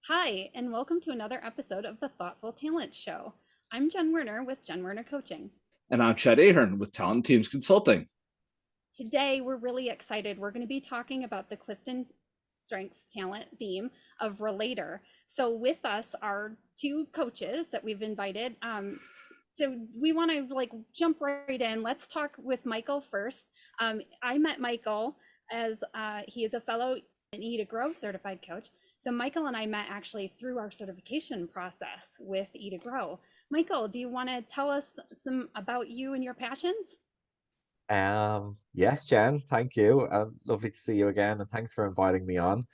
Hi, and welcome to another episode of the Thoughtful Talent Show. I'm Jen Werner with Jen Werner Coaching. And I'm Chad Ahern with Talent Teams Consulting. Today, we're really excited. We're going to be talking about the Clifton Strengths Talent theme of Relator. So with us are two coaches that we've invited. So we want to jump right in. Let's talk with Michael first. I met Michael as he is a fellow Eat to Grow certified coach. So Michael and I met actually through our certification process with Eat to Grow. Michael, do you want to tell us some about you and your passions? Yes, Jen, thank you. Lovely to see you again, and thanks for inviting me on.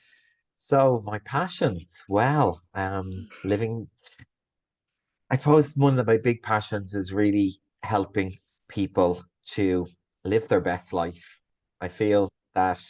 So, my passions, well, living, I suppose one of my big passions is really helping people to live their best life. I feel that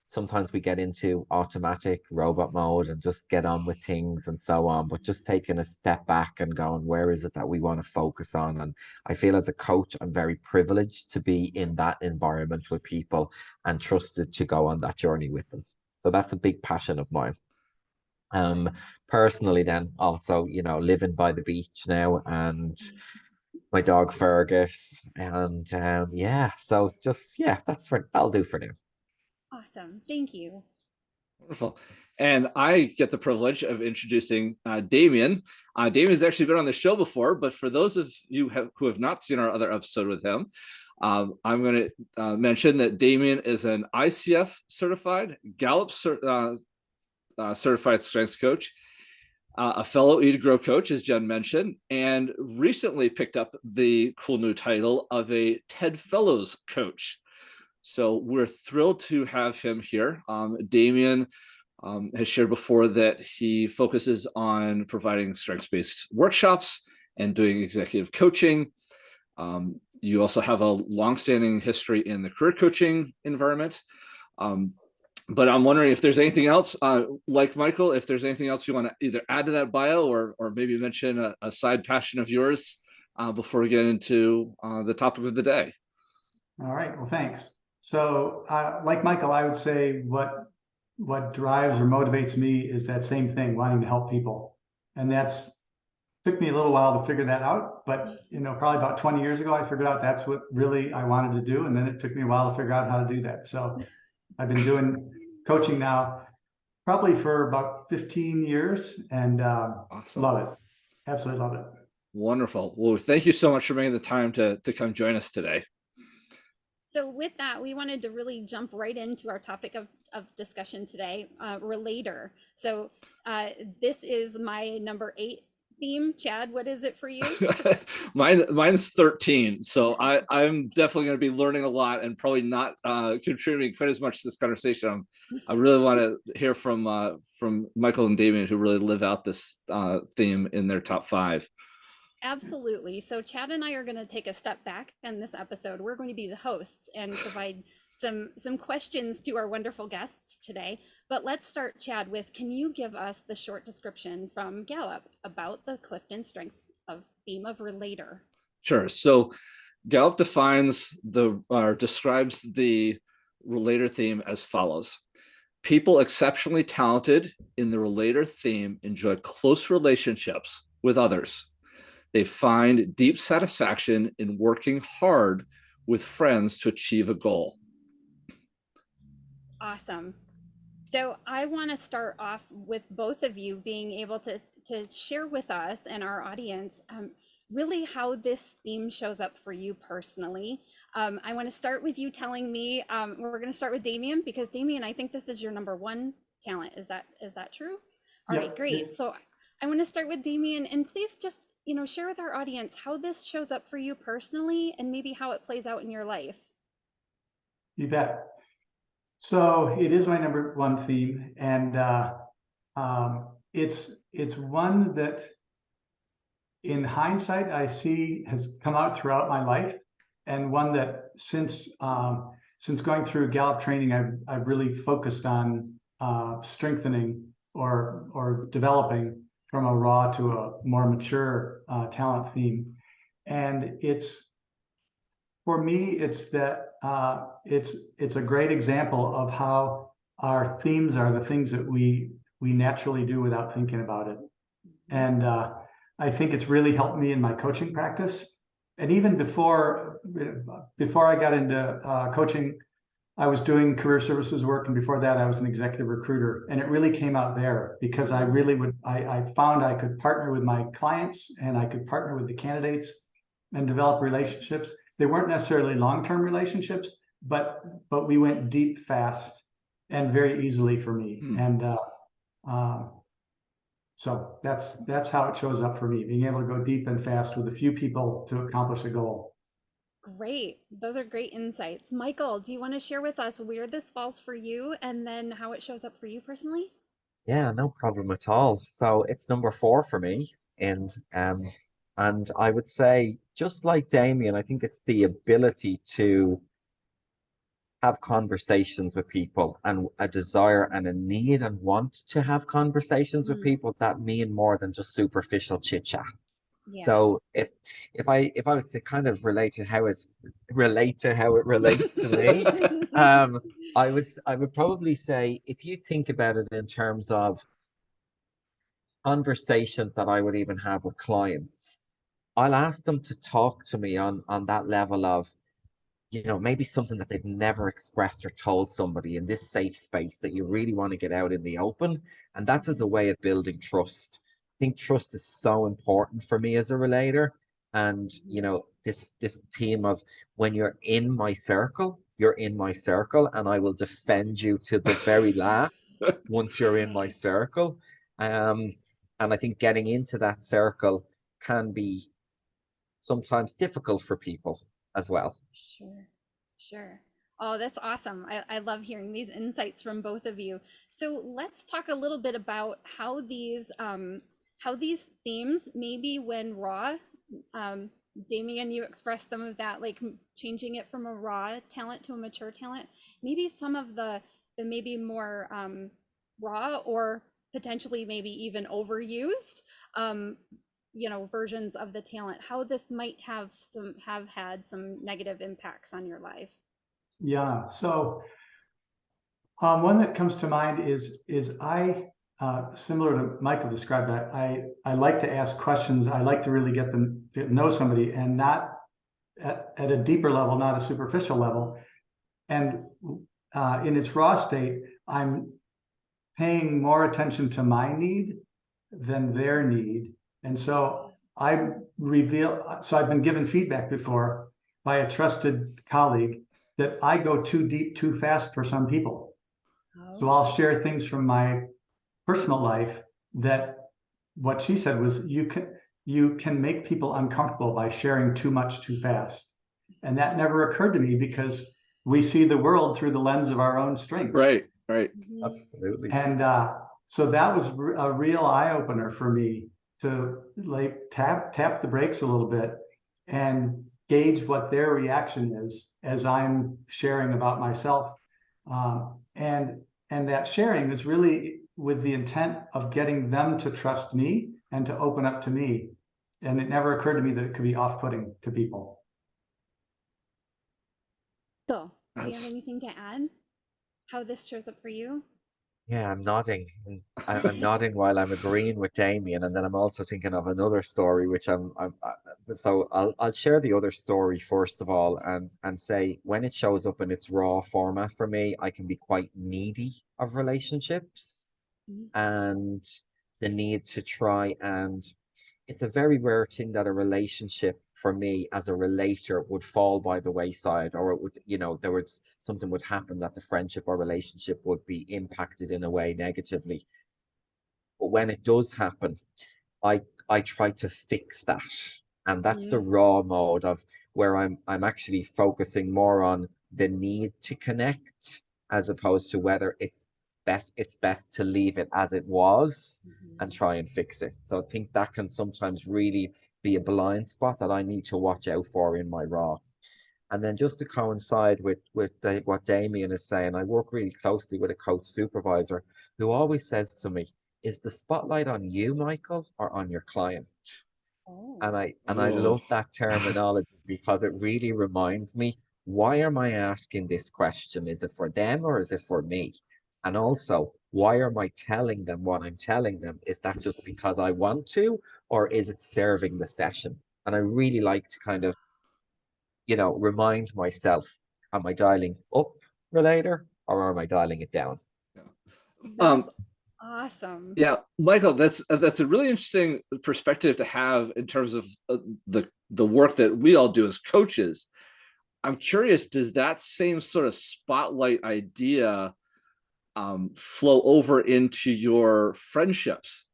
sometimes we get into automatic robot mode and just get on with things and so on, but just taking a step back and going, where is it that we want to focus on? And I feel as a coach, I'm very privileged to be in that environment with people and trusted to go on that journey with them. So that's a big passion of mine. Um, Personally, then also, living by the beach now and my dog Fergus, and yeah, so just yeah, that's what I'll do for now. Awesome. Thank you. Wonderful. And I get the privilege of introducing Damian. Damian's actually been on the show before, but for those of you who have not seen our other episode with him, I'm going to mention that Damian is an ICF certified, Gallup certified strengths coach, a fellow Eat to Grow coach, as Jen mentioned, and recently picked up the cool new title of a TED Fellows coach. So we're thrilled to have him here. Damian has shared before that he focuses on providing strengths-based workshops and doing executive coaching. You also have a longstanding history in the career coaching environment. But I'm wondering if there's anything else, like Michael, if there's anything else you want to either add to that bio or maybe mention a side passion of yours before we get into the topic of the day. All right, well, thanks. So like Michael, I would say what drives or motivates me is that same thing, wanting to help people. And that's took me a little while to figure that out, but probably about 20 years ago, I figured out that's what really I wanted to do. And then it took me a while to figure out how to do that. So I've been doing coaching now probably for about 15 years and Awesome. Love it. Absolutely love it. Wonderful. Well, thank you so much for making the time to come join us today. So with that, we wanted to really jump right into our topic of discussion today, Relator. So this is my number 8 theme. Chad, what is it for you? Mine's 13. So I'm definitely going to be learning a lot and probably not contributing quite as much to this conversation. I really want to hear from Michael and Damian, who really live out this theme in their top 5. Absolutely. So Chad and I are going to take a step back in this episode. We're going to be the hosts and provide some questions to our wonderful guests today. But let's start, Chad, with, can you give us the short description from Gallup about the Clifton Strengths theme of Relator? Sure. So Gallup describes the Relator theme as follows. People exceptionally talented in the Relator theme enjoy close relationships with others. They find deep satisfaction in working hard with friends to achieve a goal. Awesome. So I want to start off with both of you being able to share with us and our audience really how this theme shows up for you personally. I want to start with you telling me, we're going to start with Damian, because Damian, I think this is your number 1 talent. Is that true? All right, great. So I want to start with Damian, and please just share with our audience how this shows up for you personally and maybe how it plays out in your life. You bet. So it is my number 1 theme, and it's one that, in hindsight, I see has come out throughout my life, and one that since going through Gallup training, I've really focused on strengthening or developing from a raw to a more mature talent theme. And for me, it's that it's a great example of how our themes are the things that we we naturally do without thinking about it. And I think it's really helped me in my coaching practice. And even before I got into coaching, I was doing career services work, and before that, I was an executive recruiter. And it really came out there because I found I could partner with my clients and I could partner with the candidates and develop relationships. They weren't necessarily long-term relationships, but we went deep fast and very easily for me. And so that's how it shows up for me, being able to go deep and fast with a few people to accomplish a goal. Great. Those are great insights. Michael, do you want to share with us where this falls for you and then how it shows up for you personally? Yeah, no problem at all. So it's number 4 for me. And I would say, just like Damian, I think it's the ability to have conversations with people, and a desire and a need and want to have conversations with people that mean more than just superficial chit chat. Yeah. So if I was to kind of relate to how it relates to me, I would probably say, if you think about it in terms of conversations that I would even have with clients, I'll ask them to talk to me on that level of, maybe something that they've never expressed or told somebody in this safe space that you really want to get out in the open. And that's as a way of building trust. I think trust is so important for me as a relator. And, this theme of, when you're in my circle, you're in my circle, and I will defend you to the very last once you're in my Nice. circle. And I think getting into that circle can be sometimes difficult for people as well. Sure, sure. Oh, that's awesome. I love hearing these insights from both of you. So let's talk a little bit about how these themes, maybe when raw, Damian, you expressed some of that, like changing it from a raw talent to a mature talent. Maybe some of the maybe more raw, or potentially maybe even overused versions of the talent, how this might have had some negative impacts on your life. Yeah. So one that comes to mind is I similar to Michael described, I like to ask questions. I like to really get them to know somebody, and not at a deeper level, not a superficial level. And in its raw state, I'm paying more attention to my need than their need. And so I've been given feedback before by a trusted colleague that I go too deep, too fast for some people. So I'll share things from my personal life that, what she said was, you can make people uncomfortable by sharing too much too fast. And that never occurred to me, because we see the world through the lens of our own strengths. Right. Absolutely. And so that was a real eye opener for me, to like tap the brakes a little bit and gauge what their reaction is as I'm sharing about myself. And that sharing is really with the intent of getting them to trust me and to open up to me. And it never occurred to me that it could be off-putting to people. So, do you have anything to add? How this shows up for you? Yeah, I'm nodding. I'm nodding while I'm agreeing with Damien, and then I'm also thinking of another story, which so I'll share the other story first of all, and say, when it shows up in its raw format for me, I can be quite needy of relationships, and the need to try and, it's a very rare thing that a relationship for me as a relator would fall by the wayside, or it would, something would happen that the friendship or relationship would be impacted in a way negatively. But when it does happen, I try to fix that. And that's the raw mode of where I'm actually focusing more on the need to connect, as opposed to whether it's best to leave it as it was and try and fix it. So I think that can sometimes really be a blind spot that I need to watch out for in my raw. And then, just to coincide with what Damien is saying, I work really closely with a coach supervisor who always says to me, "Is the spotlight on you, Michael, or on your client?" And I love that terminology, because it really reminds me, why am I asking this question? Is it for them or is it for me? And also, why am I telling them what I'm telling them? Is that just because I want to, or is it serving the session? And I really like to kind of, remind myself, am I dialing up Relator or am I dialing it down? That's awesome. Yeah, Michael, that's a really interesting perspective to have in terms of the work that we all do as coaches. I'm curious, does that same sort of spotlight idea flow over into your friendships?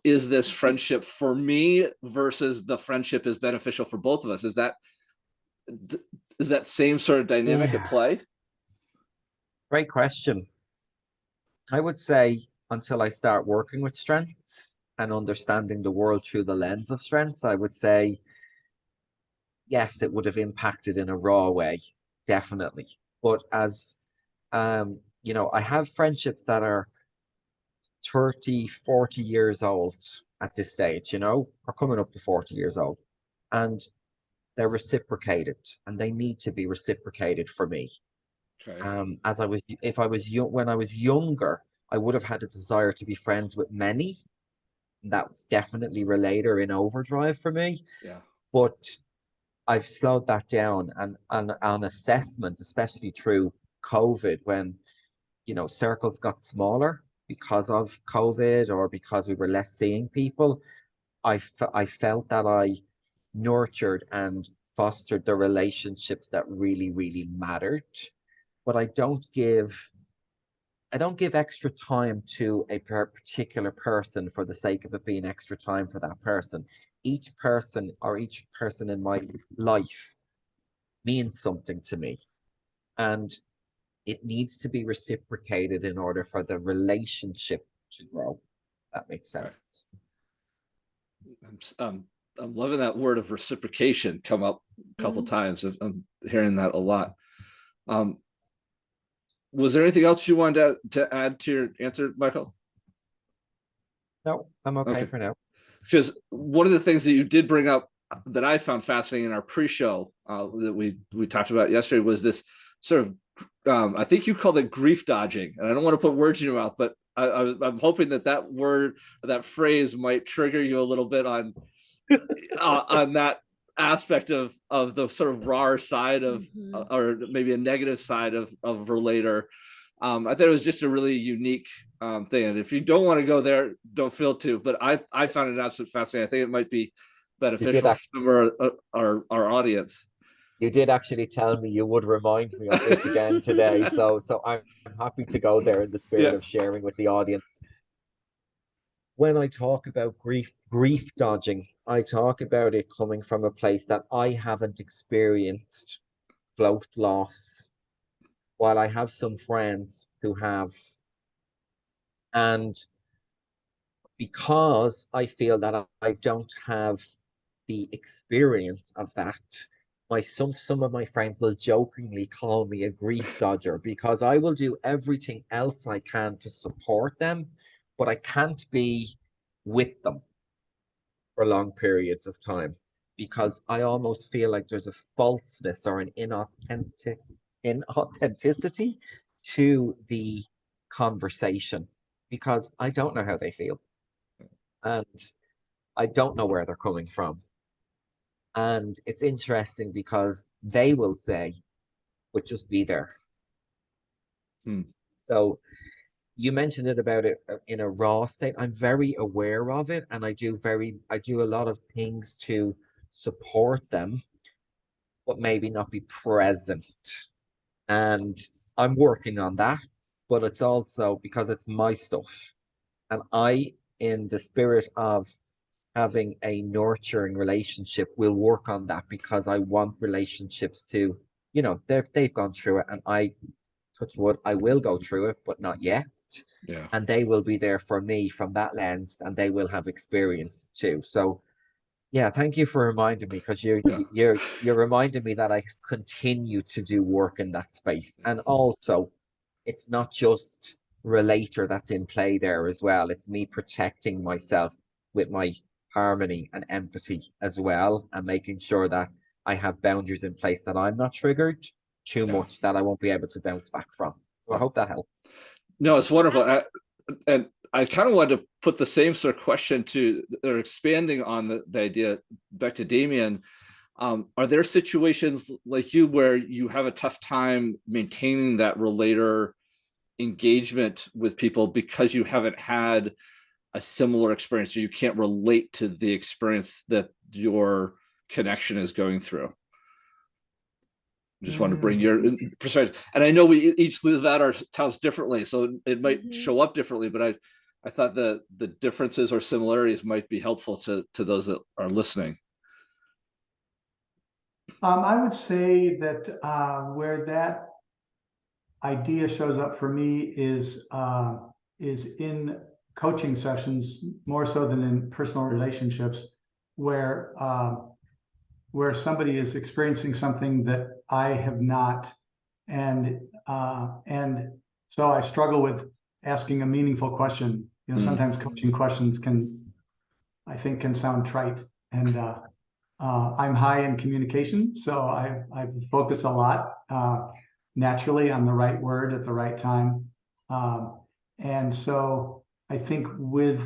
Is this friendship for me versus the friendship is beneficial for both of us? Is that same sort of dynamic at play? Great question. I would say until I start working with strengths and understanding the world through the lens of strengths, I would say, yes, it would have impacted in a raw way, definitely. But as, I have friendships that are 30, 40 years old at this stage, are coming up to 40 years old. And they're reciprocated and they need to be reciprocated for me. Okay. If I was young, when I was younger, I would have had a desire to be friends with many. That's definitely Relator in overdrive for me. Yeah. But I've slowed that down, and on assessment, especially through COVID, when circles got smaller because of COVID or because we were less seeing people, I felt that I nurtured and fostered the relationships that really, really mattered. But I don't give extra time to a particular person for the sake of it being extra time for that person. Each person in my life means something to me. And it needs to be reciprocated in order for the relationship to grow. That makes sense. I'm loving that word of reciprocation come up a couple times. I'm hearing that a lot. Was there anything else you wanted to add to your answer, Michael? No, I'm okay for now. Because one of the things that you did bring up that I found fascinating in our pre-show that we talked about yesterday was this sort of, I think you called it grief dodging. And I don't want to put words in your mouth, but I'm hoping that word, that phrase might trigger you a little bit on that aspect of the sort of raw side of, or maybe a negative side of Relator. I thought it was just a really unique thing. And if you don't want to go there, don't feel to, but I found it absolutely fascinating. I think it might be beneficial for our audience. You did actually tell me you would remind me of this again today. So I'm happy to go there in the spirit of sharing with the audience. When I talk about grief dodging, I talk about it coming from a place that I haven't experienced close loss, while I have some friends who have. And because I feel that I don't have the experience of that, some of my friends will jokingly call me a grief dodger because I will do everything else I can to support them, but I can't be with them for long periods of time because I almost feel like there's a falseness or an inauthenticity to the conversation because I don't know how they feel and I don't know where they're coming from. And it's interesting because they will say, but just be there. So you mentioned it about it in a raw state. I'm very aware of it and I do a lot of things to support them, but maybe not be present. And I'm working on that, but it's also because it's my stuff. And I, in the spirit of having a nurturing relationship, will work on that because I want relationships to, they've gone through it and I, touch wood, I will go through it, but not yet. Yeah. And they will be there for me from that lens and they will have experience too. So yeah, thank you for reminding me because you're reminding me that I continue to do work in that space. And also it's not just Relator that's in play there as well. It's me protecting myself with my harmony and empathy as well, and making sure that I have boundaries in place that I'm not triggered too much that I won't be able to bounce back from. So I hope that helps. No, it's wonderful. And I kind of wanted to put the same sort of question to, or expanding on the idea back to Damian. Are there situations like you where you have a tough time maintaining that relator engagement with people because you haven't had a similar experience, or you can't relate to the experience that your connection is going through? Just want to bring your perspective. And I know we each live out our towns differently, so it might show up differently, but I thought the differences or similarities might be helpful to those that are listening. I would say that where that idea shows up for me is in coaching sessions more so than in personal relationships, where somebody is experiencing something that I have not, and so I struggle with asking a meaningful question. You know, sometimes coaching questions I think can sound trite, and I'm high in communication, so I focus a lot naturally on the right word at the right time, and so I think with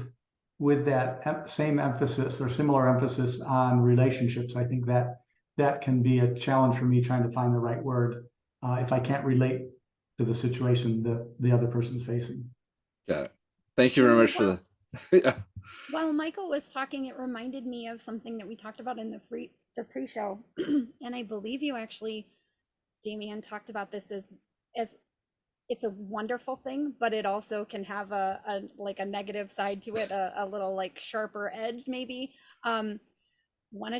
that same emphasis or similar emphasis on relationships, I think that can be a challenge for me, trying to find the right word if I can't relate to the situation that the other person's facing. Yeah, thank you very much for the. While Michael was talking, it reminded me of something that we talked about in the pre-show, and I believe you actually, Damian, talked about this as it's a wonderful thing, but it also can have a like a negative side to it, a little like sharper edge maybe. Want to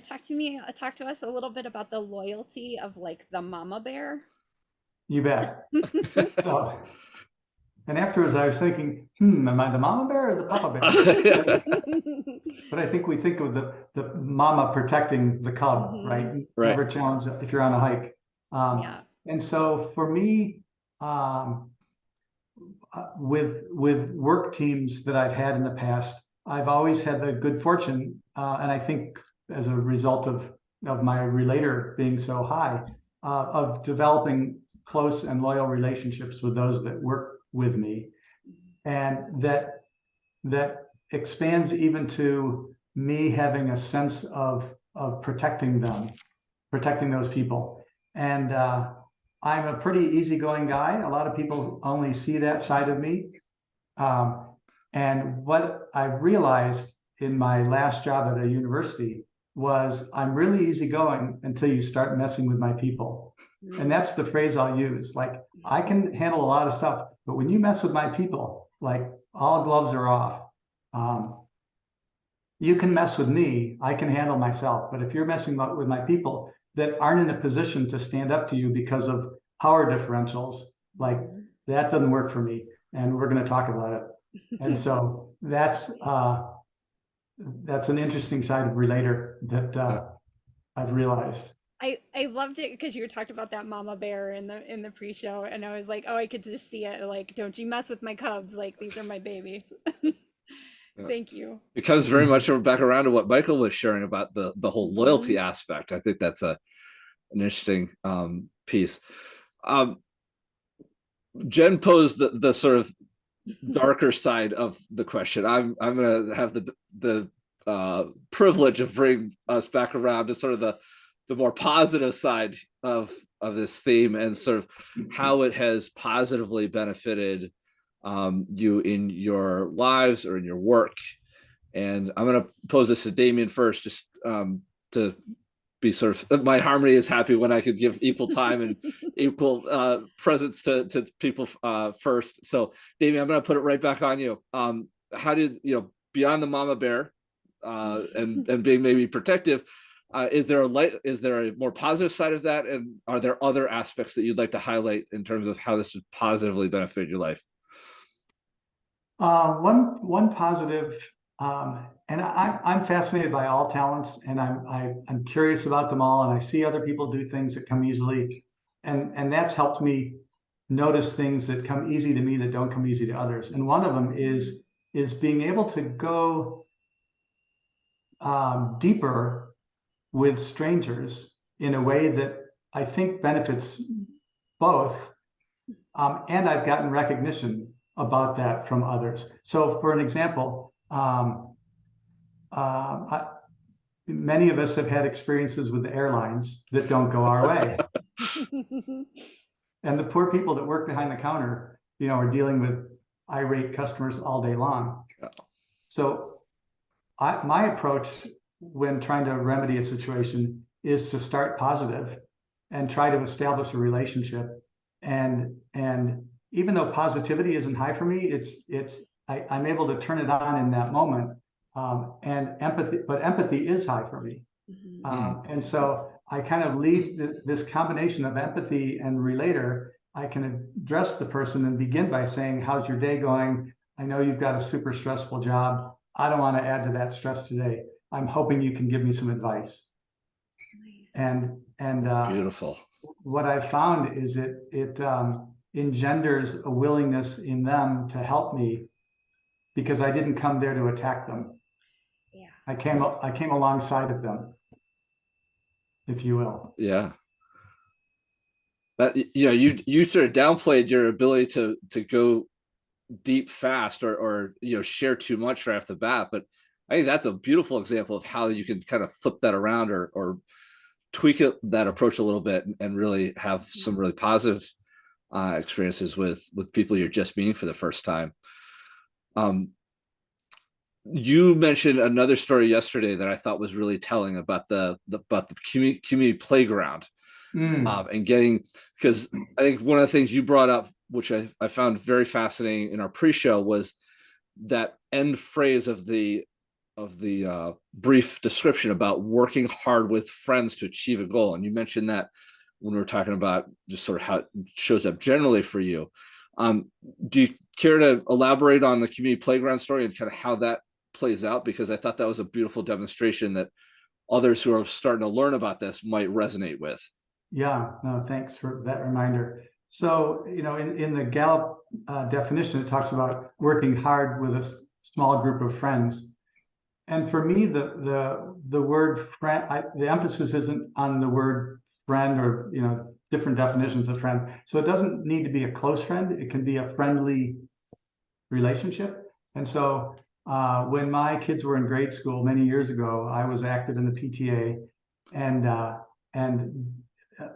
talk to us a little bit about the loyalty of like the mama bear? You bet. So, and afterwards I was thinking, am I the mama bear or the papa bear? But I think we think of the mama protecting the cub, right? Right. Never challenge if you're on a hike. Yeah. And so for me, with work teams that I've had in the past, I've always had the good fortune, and I think as a result of my relator being so high, of developing close and loyal relationships with those that work with me, and that expands even to me having a sense of protecting those people. And I'm a pretty easygoing guy. A lot of people only see that side of me. And what I realized in my last job at a university was I'm really easygoing until you start messing with my people. And that's the phrase I'll use. Like, I can handle a lot of stuff, but when you mess with my people, like, all gloves are off. You can mess with me, I can handle myself. But if you're messing with my people that aren't in a position to stand up to you because of power differentials, like, that doesn't work for me. And we're going to talk about it. And so that's an interesting side of relator that I've realized. I loved it because you talked about that mama bear in the pre-show, and I was like, oh, I could just see it, like, don't you mess with my cubs, like, these are my babies. Thank you. It comes very much back around to what Michael was sharing about the whole loyalty aspect. I think that's an interesting piece. Jen posed the sort of darker side of the question. I'm going to have the privilege of bringing us back around to sort of the more positive side of this theme, and sort of how it has positively benefited you in your lives or in your work. And I'm going to pose this to Damian first, just to be sort of, my harmony is happy when I could give equal time and equal presence to people first. So Damian, I'm going to put it right back on you. How did, beyond the mama bear and being maybe protective, is there a more positive side of that? And are there other aspects that you'd like to highlight in terms of how this would positively benefit your life? One positive, and I'm fascinated by all talents, and I'm curious about them all, and I see other people do things that come easily, and that's helped me notice things that come easy to me that don't come easy to others. And one of them is being able to go deeper with strangers in a way that I think benefits both. And I've gotten recognition about that from others. So for an example, many of us have had experiences with the airlines that don't go our way. And the poor people that work behind the counter, are dealing with irate customers all day long. So my approach when trying to remedy a situation is to start positive and try to establish a relationship. And even though positivity isn't high for me, I'm able to turn it on in that moment. And empathy is high for me. And so I kind of leave this combination of empathy and relator. I can address the person and begin by saying, how's your day going? I know you've got a super stressful job. I don't want to add to that stress today. I'm hoping you can give me some advice. Nice. And beautiful. What I found is it engenders a willingness in them to help me, because I didn't come there to attack them. Yeah. I came alongside of them, if you will. Yeah. But you sort of downplayed your ability to go deep fast or share too much right off the bat, but I think that's a beautiful example of how you can kind of flip that around or tweak that approach a little bit and really have some really positive experiences with people you're just meeting for the first time. You mentioned another story yesterday that I thought was really telling about the community playground. And getting, because I think one of the things you brought up, which I found very fascinating in our pre-show, was that end phrase of the brief description about working hard with friends to achieve a goal. And you mentioned that when we were talking about just sort of how it shows up generally for you. Do you care to elaborate on the community playground story and kind of how that plays out? Because I thought that was a beautiful demonstration that others who are starting to learn about this might resonate with. Yeah, no, thanks for that reminder. So, in the Gallup definition, it talks about working hard with a small group of friends. And for me, the word friend, the emphasis isn't on the word friend or, different definitions of friend. So it doesn't need to be a close friend. It can be a friendly relationship. And so when my kids were in grade school many years ago, I was active in the PTA, and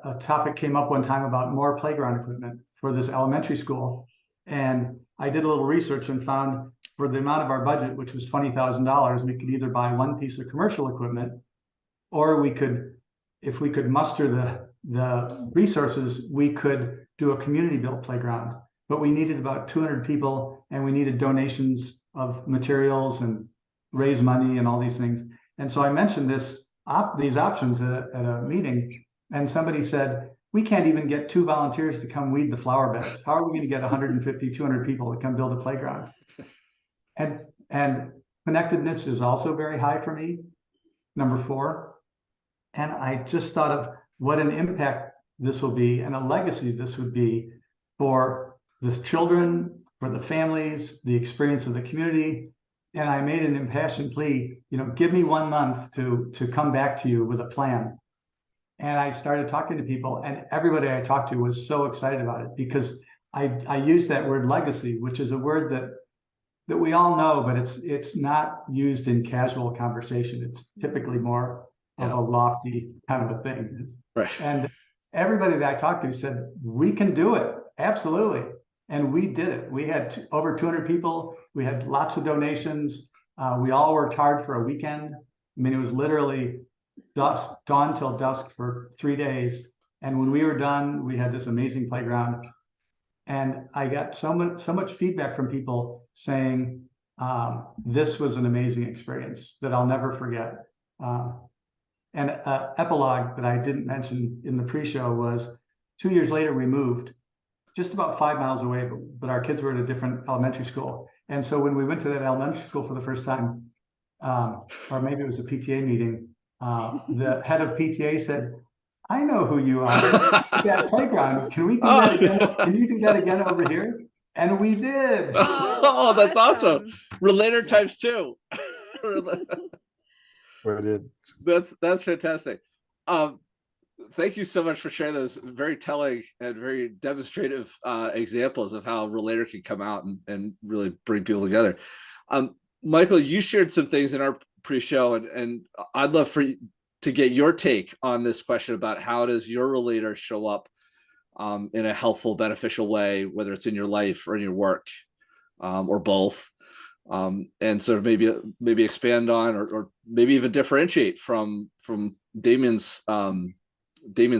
a topic came up one time about more playground equipment for this elementary school. And I did a little research and found for the amount of our budget, which was $20,000, we could either buy one piece of commercial equipment, or we could, if we could muster the resources, we could do a community built playground. But we needed about 200 people, and we needed donations of materials and raise money and all these things. And so I mentioned these options at a meeting. And somebody said, we can't even get 2 volunteers to come weed the flower beds. How are we going to get 150, 200 people to come build a playground? And connectedness is also very high for me, number 4. And I just thought of what an impact this will be and a legacy this would be for the children, for the families, the experience of the community. And I made an impassioned plea, give me 1 month to come back to you with a plan. And I started talking to people, and everybody I talked to was so excited about it, because I used that word legacy, which is a word that we all know, but it's not used in casual conversation. It's typically more of a lofty kind of a thing. Right. And everybody that I talked to said, we can do it. Absolutely. And we did it. We had over 200 people. We had lots of donations. We all worked hard for a weekend. I mean, it was literally dawn till dusk for 3 days. And when we were done, we had this amazing playground. And I got so much feedback from people saying, this was an amazing experience that I'll never forget. And epilogue that I didn't mention in the pre-show was 2 years later, we moved just about 5 miles away, but our kids were at a different elementary school. And so when we went to that elementary school for the first time, or maybe it was a PTA meeting, the head of PTA said, I know who you are. That playground. Can we do that again? Can you do that again over here? And we did. Oh, that's awesome. Relator times 2. Brilliant. That's fantastic. Thank you so much for sharing those very telling and very demonstrative examples of how Relator can come out and really bring people together. Michael, you shared some things in our pre-show, and I'd love for you to get your take on this question about how does your Relator show up in a helpful, beneficial way, whether it's in your life or in your work, or both. And sort of maybe expand on or maybe even differentiate from Damian's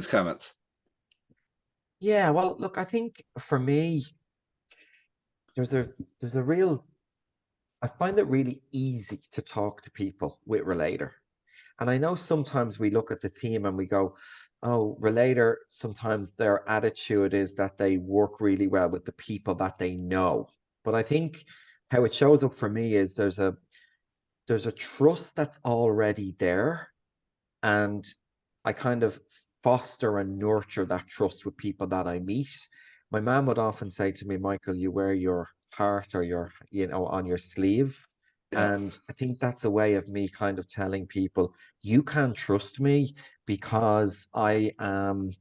comments. Yeah, well, look, I think for me, there's a real, I find it really easy to talk to people with Relator. And I know sometimes we look at the team and we go, oh, Relator, sometimes their attitude is that they work really well with the people that they know. But I think how it shows up for me is there's a trust that's already there, and I kind of foster and nurture that trust with people that I meet. My mom would often say to me, Michael, you wear your heart or your, on your sleeve. Yeah. And I think that's a way of me kind of telling people, you can trust me because I am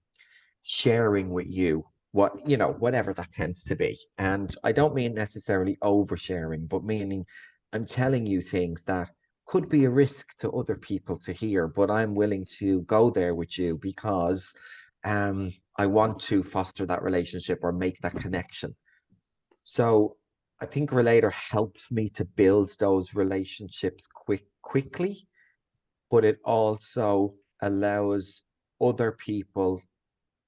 sharing with you what, whatever that tends to be. And I don't mean necessarily oversharing, but meaning I'm telling you things that could be a risk to other people to hear, but I'm willing to go there with you because I want to foster that relationship or make that connection. So I think Relator helps me to build those relationships quickly, but it also allows other people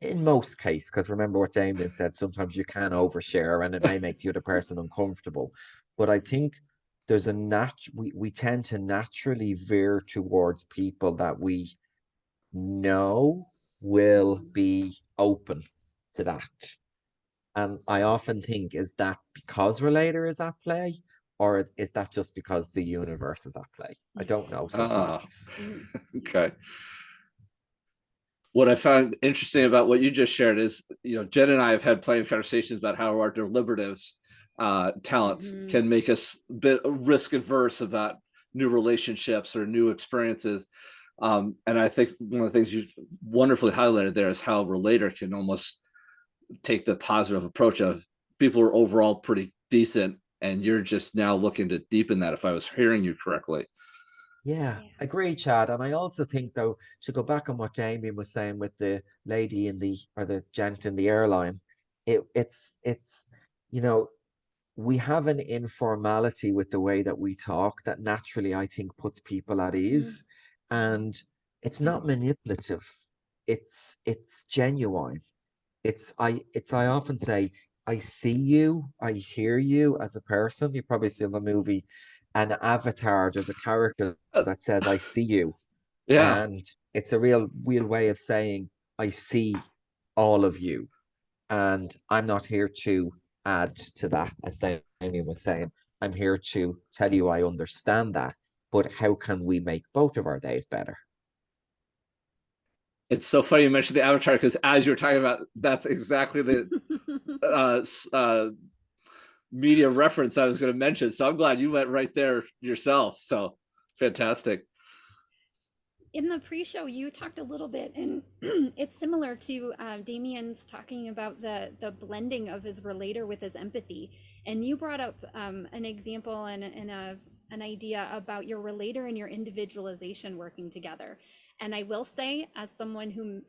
in most cases, because remember what Damien said, sometimes you can overshare and it may make the other person uncomfortable. But I think there's we tend to naturally veer towards people that we know will be open to that. And I often think, is that because Relator is at play, or is that just because the universe is at play? I don't know sometimes. Okay. What I found interesting about what you just shared is, Jen and I have had plenty of conversations about how our deliberative talents can make us a bit risk adverse about new relationships or new experiences. And I think one of the things you wonderfully highlighted there is how Relator can almost take the positive approach of people are overall pretty decent, and you're just now looking to deepen that, if I was hearing you correctly. Yeah, agree, Chad. And I also think, though, to go back on what Damien was saying with the lady in or the gent in the airline, it's, you know, we have an informality with the way that we talk that naturally, I think, puts people at ease. And it's not manipulative. It's genuine. I often say, I see you, I hear you as a person. You probably see in the movie an avatar, there's a character that says, I see you. Yeah. And it's a real way of saying, I see all of you. And I'm not here to add to that, as Damien was saying. I'm here to tell you I understand that, but how can we make both of our days better? It's so funny you mentioned the avatar, because as you were talking about, that's exactly the media reference I was going to mention. So I'm glad you went right there yourself. So fantastic. In the pre-show, you talked a little bit, and it's similar to Damian's talking about the blending of his Relator with his empathy. And you brought up an example and an idea about your Relator and your individualization working together. And I will say, as someone who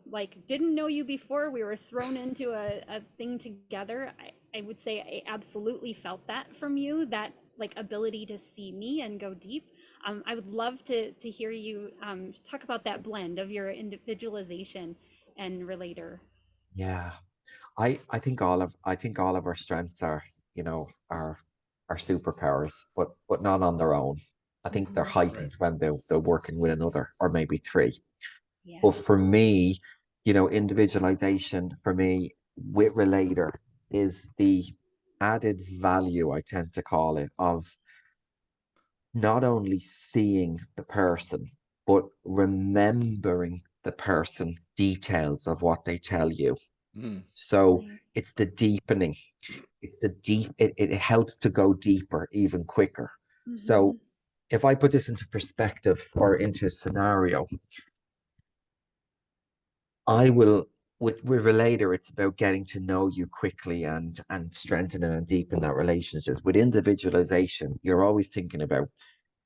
like didn't know you before we were thrown into a thing together, I would say I absolutely felt that from you, that like ability to see me and go deep. I would love to hear you talk about that blend of your individualization and Relator. Yeah. I think all of our strengths are, are superpowers, but not on their own. I think they're heightened when they're working with another or maybe three. Yeah. But for me, individualization for me with Relator is the added value, I tend to call it, of not only seeing the person, but remembering the person details of what they tell you. So Nice. it's the deepening. It helps to go deeper even quicker. So if I put this into perspective or into a scenario, I will with Relator, it's about getting to know you quickly and strengthening and deepen that relationships. With individualization, you're always thinking about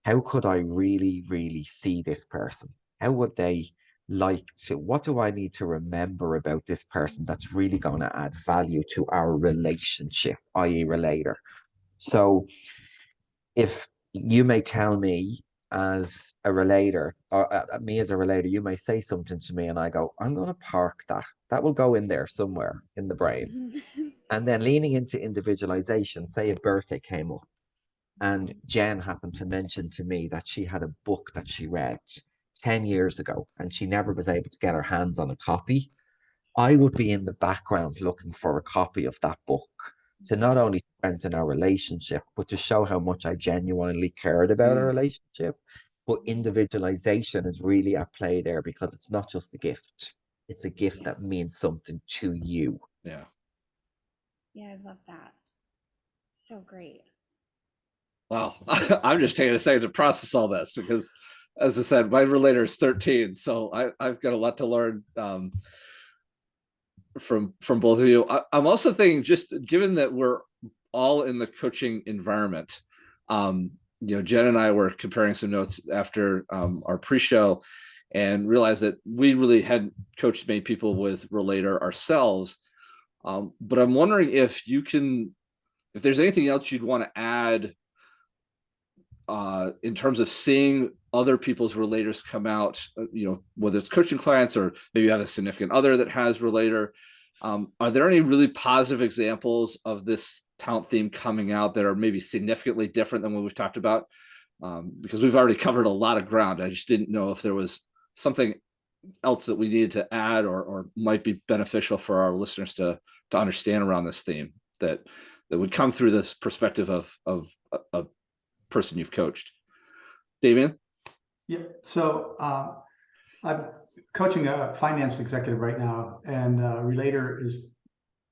how could I really, really see this person? How would they like to, what do I need to remember about this person that's really going to add value to our relationship, i.e. Relator? So if you may tell me as a relator, or me as a relator, you may say something to me and I go, I'm going to park that. That will go in there somewhere in the brain. And then leaning into individualization, say a birthday came up and Jen happened to mention to me that she had a book that she read 10 years ago and she never was able to get her hands on a copy. I would be in the background looking for a copy of that book to not only strengthen our relationship, but to show how much I genuinely cared about our relationship. But individualization is really at play there because it's not just a gift, it's a gift that means something to you. Yeah. Yeah, I love that. So great. Wow. I'm just taking a second to process all this because, as I said, my relator is 13, so I've got a lot to learn from both of you. I'm also thinking, just given that we're all in the coaching environment, Jen and I were comparing some notes after our pre-show and realized that we really hadn't coached many people with Relator ourselves. But I'm wondering if there's anything else you'd want to add in terms of seeing other people's relators come out, whether it's coaching clients or maybe you have a significant other that has Relator. Are there any really positive examples of this talent theme coming out that are maybe significantly different than what we've talked about? Because we've already covered a lot of ground. I just didn't know if there was something else that we needed to add or might be beneficial for our listeners to understand around this theme that would come through this perspective of a person you've coached. Damian? Yeah, so I'm coaching a finance executive right now, and Relator is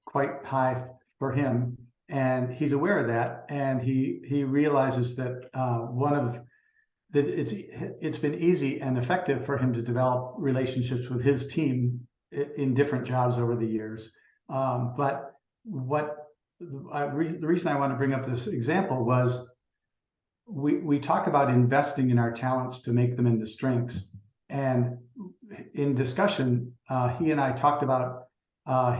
quite high for him, and he's aware of that, and he realizes that it's been easy and effective for him to develop relationships with his team in different jobs over the years. But the reason I want to bring up this example was we talk about investing in our talents to make them into strengths. And in discussion, he and I talked about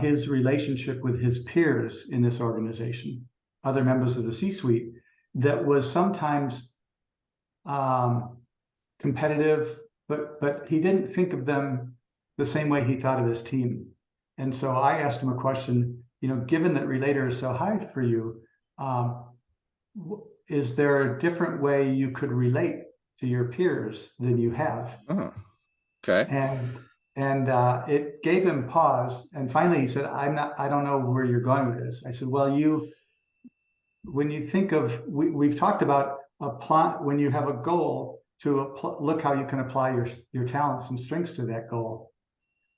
his relationship with his peers in this organization, other members of the C-suite, that was sometimes competitive, but he didn't think of them the same way he thought of his team. And so I asked him a question, given that Relator is so high for you, is there a different way you could relate to your peers than you have? Oh, okay. And it gave him pause. And finally he said, I don't know where you're going with this. I said, well, when you think of, we've talked about when you have a goal to look how you can apply your talents and strengths to that goal.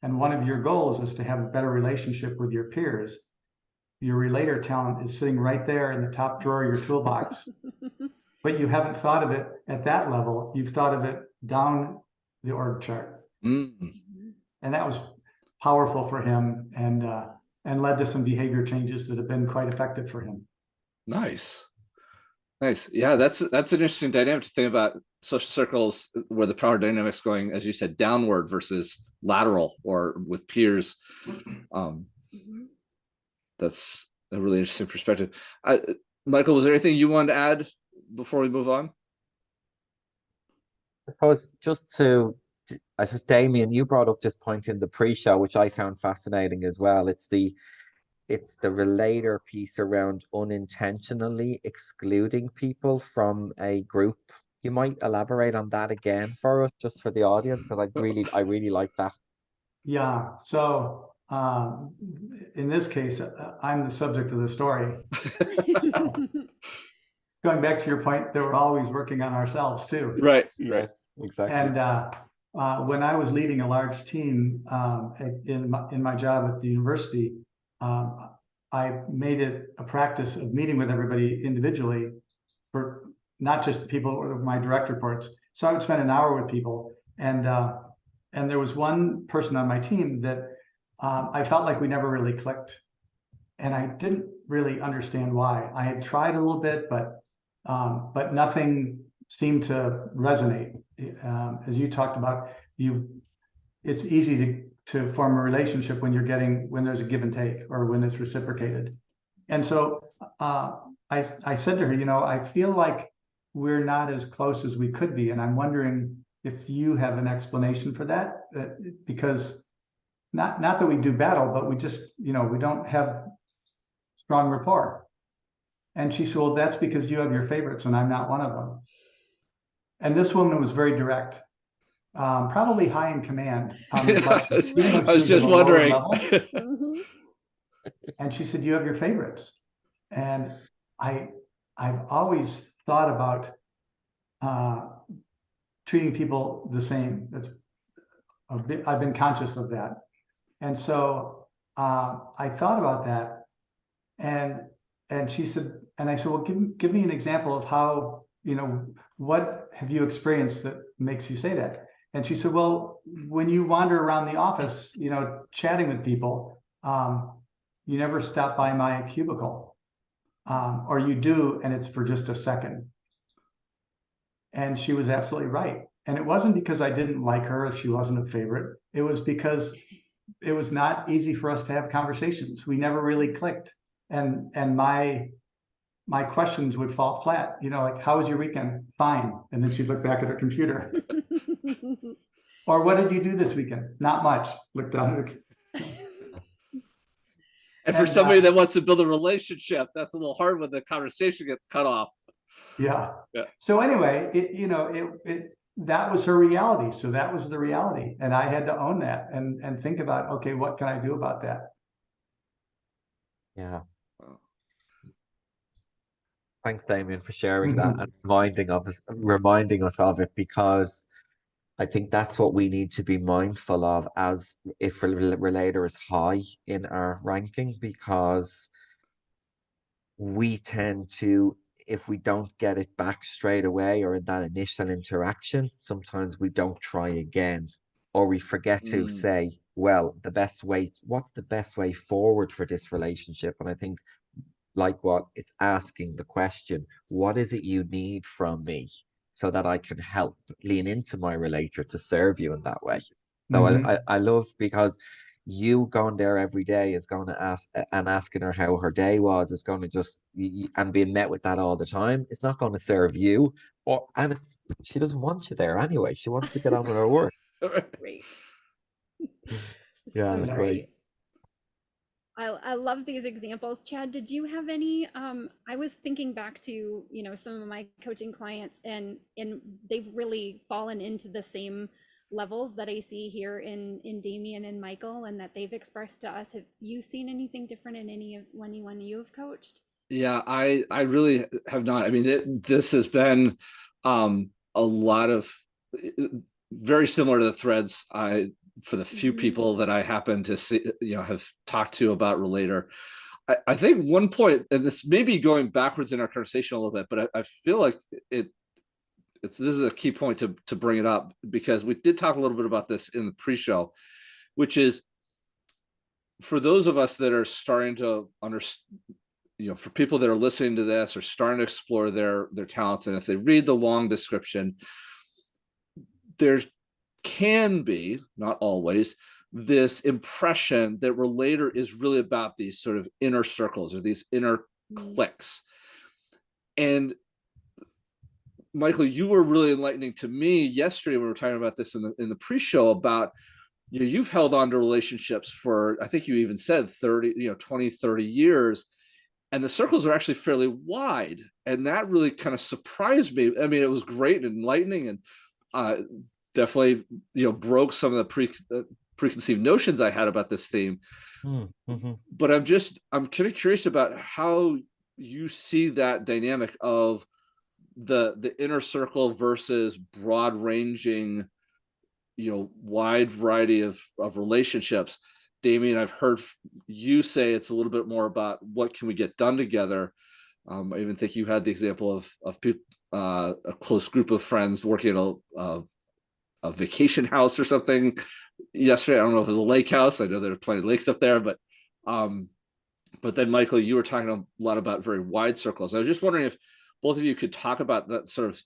And one of your goals is to have a better relationship with your peers. Your Relator talent is sitting right there in the top drawer of your toolbox, but you haven't thought of it at that level. You've thought of it down the org chart. Mm. And that was powerful for him and led to some behavior changes that have been quite effective for him. Nice. Yeah, that's an interesting dynamic to think about. Social circles where the power dynamics going, as you said, downward versus lateral or with peers. That's a really interesting perspective. Michael, was there anything you wanted to add before we move on? I suppose Damian, you brought up this point in the pre-show, which I found fascinating as well. It's the Relator piece around unintentionally excluding people from a group. You might elaborate on that again for us, just for the audience, because I really like that. Yeah. So in this case, I'm the subject of the story. So, going back to your point, that we're always working on ourselves too. Right. Exactly. And when I was leading a large team in my job at the university, I made it a practice of meeting with everybody individually, for not just the people or my direct reports. So I would spend an hour with people, and And there was one person on my team that I felt like we never really clicked. And I didn't really understand why. I had tried a little bit, but nothing seemed to resonate. As you talked about, it's easy to form a relationship when there's a give and take, or when it's reciprocated. And so I said to her, I feel like we're not as close as we could be, and I'm wondering if you have an explanation for that, because not that we do battle, but we just, we don't have strong rapport. And she said, well, that's because you have your favorites and I'm not one of them. And this woman was very direct, probably high in command on the question, even though I was she was just at a lower wondering. level. And she said, you have your favorites. And I've always thought about treating people the same. I've been conscious of that. And so I thought about that, and she said, and I said, well, give me an example of how, what have you experienced that makes you say that? And she said, well, when you wander around the office, chatting with people, you never stop by my cubicle, or you do, and it's for just a second. And she was absolutely right. And it wasn't because I didn't like her, if she wasn't a favorite. It was because it was not easy for us to have conversations. We never really clicked. And my questions would fall flat, like, how was your weekend? Fine. And then she'd look back at her computer. Or what did you do this weekend? Not much. Look down. And for somebody that wants to build a relationship, that's a little hard when the conversation gets cut off. Yeah. So anyway, that was her reality. So that was the reality. And I had to own that and think about, okay, what can I do about that? Yeah. Thanks, Damian, for sharing that and reminding us of it, because I think that's what we need to be mindful of as if a relator is high in our ranking, because we tend to, if we don't get it back straight away or in that initial interaction, sometimes we don't try again, or we forget to say, well, what's the best way forward for this relationship? And I think, like what it's asking the question, what is it you need from me so that I can help lean into my relator to serve you in that way? So I love, because you going there every day is going to asking her how her day was, is going to just, and being met with that all the time, it's not going to serve you, and she doesn't want you there anyway. She wants to get on with her work. Great. Yeah, So great. great. I love these examples. Chad, did you have any? I was thinking back to, some of my coaching clients, and they've really fallen into the same levels that I see here in Damian and Michael, and that they've expressed to us. Have you seen anything different in anyone you've coached? Yeah, I really have not. I mean, this has been a lot of very similar to the threads for the few people that I happen to see, have talked to about Relator. I think one point, and this may be going backwards in our conversation a little bit, but I feel like this is a key point to bring it up, because we did talk a little bit about this in the pre-show, which is for those of us that are starting to understand, for people that are listening to this or starting to explore their talents, and if they read the long description, there can be, not always, this impression that Relator is really about these sort of inner circles or these inner cliques. And Michael, you were really enlightening to me yesterday when we were talking about this in the pre-show about, you've held on to relationships for, I think you even said 20, 30 years, and the circles are actually fairly wide. And that really kind of surprised me. I mean, it was great and enlightening, and definitely, broke some of the preconceived notions I had about this theme. But I'm kind of curious about how you see that dynamic of the inner circle versus broad ranging, wide variety of relationships. Damian, I've heard you say it's a little bit more about what can we get done together. I even think you had the example of people, a close group of friends working at a a vacation house or something yesterday. I don't know if it was a lake house. I know there are plenty of lakes up there, but then Michael, you were talking a lot about very wide circles. I was just wondering if both of you could talk about that sort of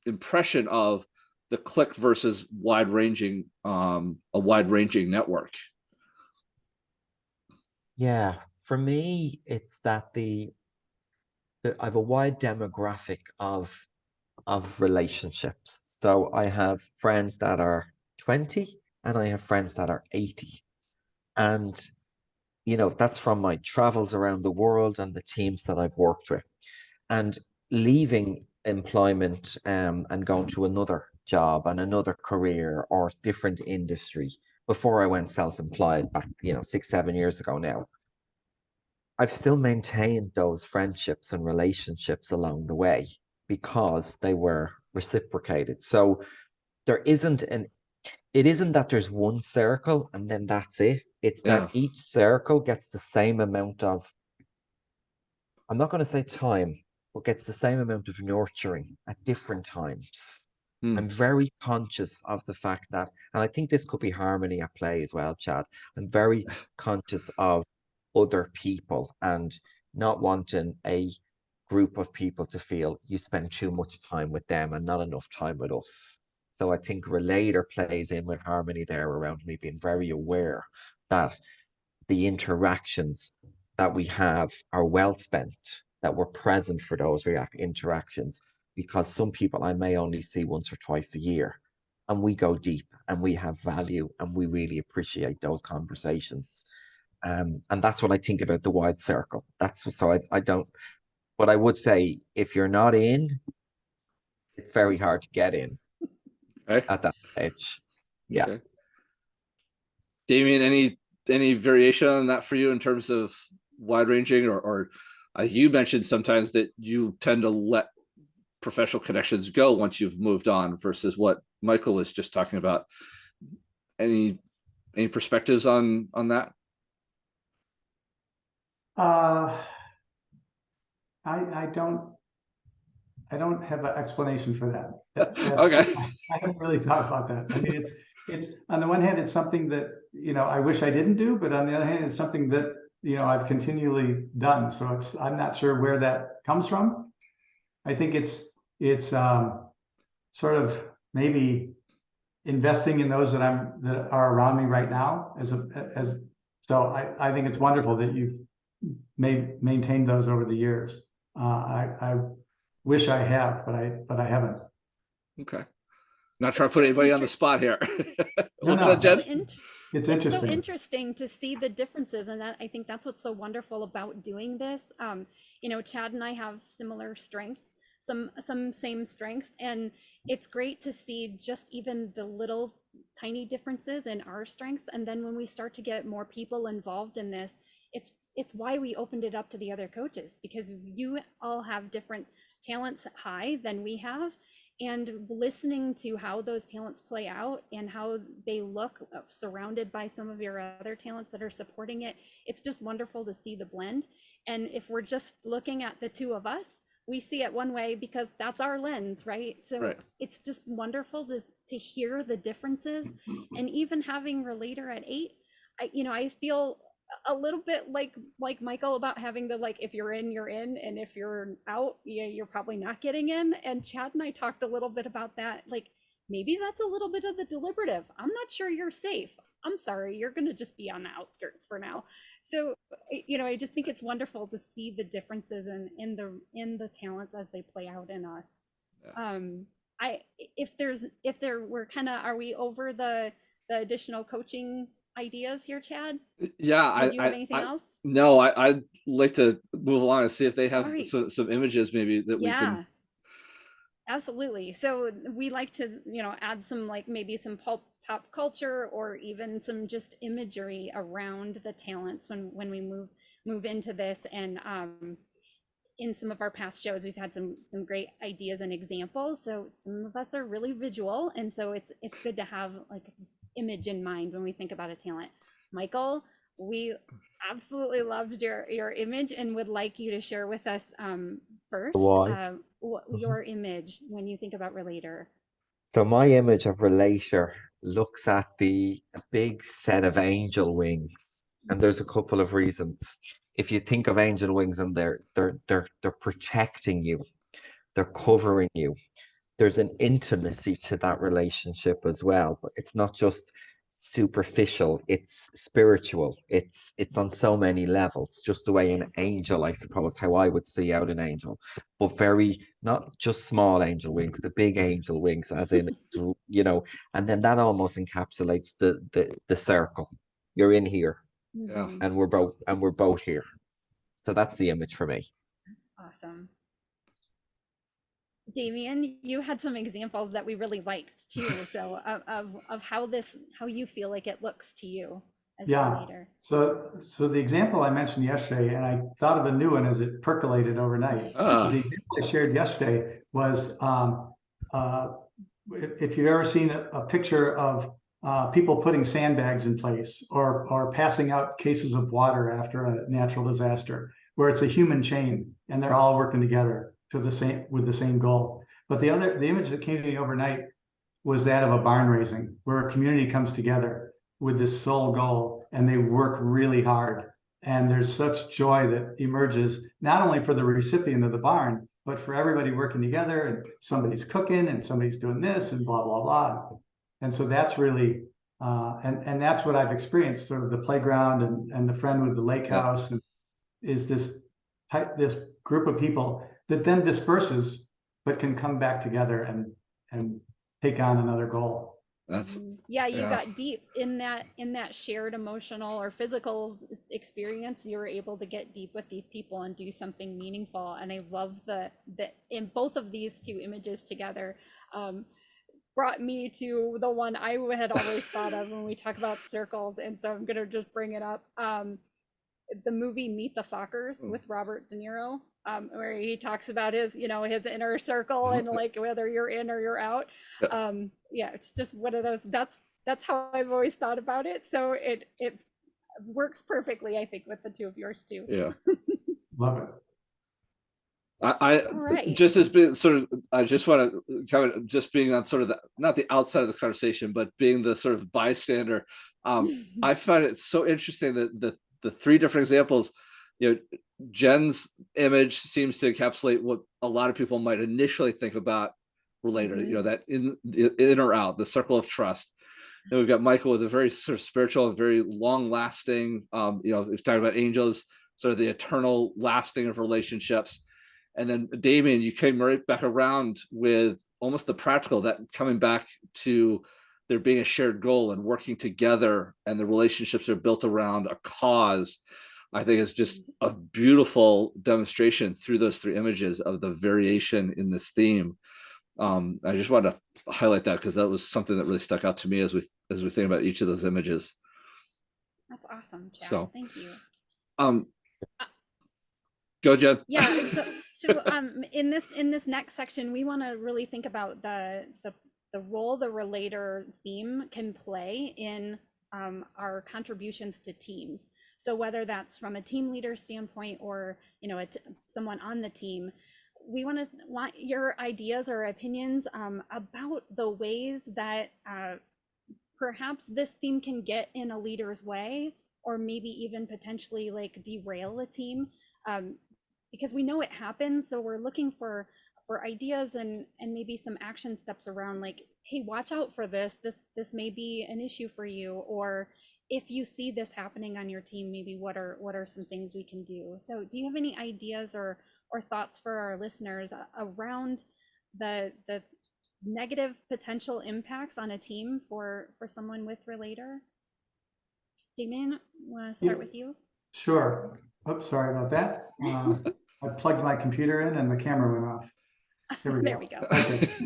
impression of the click versus a wide-ranging network. Yeah, for me, it's that I have a wide demographic of relationships. So I have friends that are 20 and I have friends that are 80. And that's from my travels around the world and the teams that I've worked with. And leaving employment and going to another job and another career or different industry before I went self-employed back, 6, 7 years ago now. I've still maintained those friendships and relationships along the way because they were reciprocated. So there isn't it isn't that there's one circle and then that's it. It's Yeah. that each circle gets the same amount of, I'm not going to say time, but gets the same amount of nurturing at different times. I'm very conscious of the fact that, and I think this could be harmony at play as well, Chad. I'm very conscious of other people and not wanting a group of people to feel you spend too much time with them and not enough time with us. So I think Relator plays in with harmony there around me being very aware that the interactions that we have are well spent, that we're present for those interactions, because some people I may only see once or twice a year. And we go deep and we have value and we really appreciate those conversations. And that's what I think about the wide circle. That's so I don't, but I would say if you're not in, it's very hard to get in Okay. at that stage. Yeah. Okay. Damian, any variation on that for you in terms of wide ranging, or you mentioned sometimes that you tend to let professional connections go once you've moved on versus what Michael was just talking about. Any perspectives on that? I don't have an explanation for that. Okay. I haven't really thought about that. I mean, it's on the one hand, it's something that, I wish I didn't do, but on the other hand, it's something that, I've continually done. So I'm not sure where that comes from. I think it's sort of maybe investing in those that are around me right now so I think it's wonderful that you've maintained those over the years. I wish I have, but I haven't. Okay. Not trying to put anybody on the spot here. What's No. that, Jen? It's so interesting. interesting to see the differences, and I think that's what's so wonderful about doing this. Chad and I have similar strengths, some same strengths, and it's great to see just even the little tiny differences in our strengths. And then when we start to get more people involved in this, it's why we opened it up to the other coaches, because you all have different talents high than we have, and listening to how those talents play out and how they look surrounded by some of your other talents that are supporting it, it's just wonderful to see the blend. And if we're just looking at the two of us, we see it one way because that's our lens, right? So Right. It's just wonderful to hear the differences. And even having Relator at 8, I feel a little bit like Michael about having the, like, if you're in, you're in, and if you're out, you're probably not getting in. And Chad and I talked a little bit about that. Like, maybe that's a little bit of the deliberative. I'm not sure you're safe. I'm sorry, you're going to just be on the outskirts for now. So, I just think it's wonderful to see the differences in the talents as they play out in us. Yeah. Are we over the additional coaching ideas here, Chad? Yeah. Do you have anything else? No, I'd like to move along and see if they have All right. some images maybe that we can. Absolutely. So we like to, add some, like, maybe some pop culture or even some just imagery around the talents when we move into this. And in some of our past shows, we've had some great ideas and examples. So some of us are really visual, and so it's good to have, like, this image in mind when we think about a talent. Michael, we absolutely loved your image and would like you to share with us first Why? your image when you think about Relator. So my image of Relator looks at a big set of angel wings, and there's a couple of reasons. If you think of angel wings and they're protecting you, they're covering you. There's an intimacy to that relationship as well, but it's not just superficial, it's spiritual. It's on so many levels, just the way an angel, I suppose, how I would see out an angel, but very not just small angel wings, the big angel wings, as in, and then that almost encapsulates the circle. You're in here, Yeah. Mhm. and we're both here. So that's the image for me. Awesome. Damian, you had some examples that we really liked too. So of how you feel like it looks to you as a Yeah. leader. So the example I mentioned yesterday, and I thought of a new one as it percolated overnight. Ah. The example I shared yesterday was if you've ever seen a picture of people putting sandbags in place or passing out cases of water after a natural disaster, where it's a human chain and they're all working together with the same goal. But the image that came to me overnight was that of a barn raising, where a community comes together with this sole goal and they work really hard. And there's such joy that emerges not only for the recipient of the barn, but for everybody working together, and somebody's cooking and somebody's doing this and blah, blah, blah. And so that's really, and that's what I've experienced, sort of the playground and the friend with the lake house, and is this group of people that then disperses, but can come back together and take on another goal. That's Yeah, you yeah. got deep in that shared emotional or physical experience. You were able to get deep with these people and do something meaningful. And I love the in both of these two images together brought me to the one I had always thought of when we talk about circles. And so I'm gonna just bring it up. The movie Meet the Fockers with Robert De Niro, where he talks about his inner circle and like whether you're in or you're out. Yeah, it's just one of those. That's how I've always thought about it. So it works perfectly, I think, with the two of yours too. Yeah. Love it. I Right. just as being sort of, I just want to kind of just being on sort of not the outside of the conversation, but being the sort of bystander. I find it so interesting that the three different examples, Jen's image seems to encapsulate what a lot of people might initially think about Relator, that in or out, the circle of trust. Then we've got Michael with a very sort of spiritual, very long lasting, he's talking about angels, sort of the eternal lasting of relationships. And then Damian, you came right back around with almost the practical, that coming back to there being a shared goal and working together, and the relationships are built around a cause. I think it's just a beautiful demonstration through those three images of the variation in this theme. I just wanted to highlight that because that was something that really stuck out to me as we think about each of those images. That's awesome, Chad. So, thank you. Go, Jen. Yeah. So in this next section, we want to really think about the role the Relator theme can play in our contributions to teams. So whether that's from a team leader standpoint or someone on the team, we want your ideas or opinions about the ways that perhaps this theme can get in a leader's way, or maybe even potentially like derail a team, because we know it happens. So we're looking for ideas and maybe some action steps around, like, hey, watch out for this this may be an issue for you, or if you see this happening on your team, maybe what are some things we can do. So do you have any ideas or thoughts for our listeners around the negative potential impacts on a team for someone with Relator? Damian, want to start with you? Sure. Oops, sorry about that. I plugged my computer in and the camera went off. Here we go. There we go. Okay.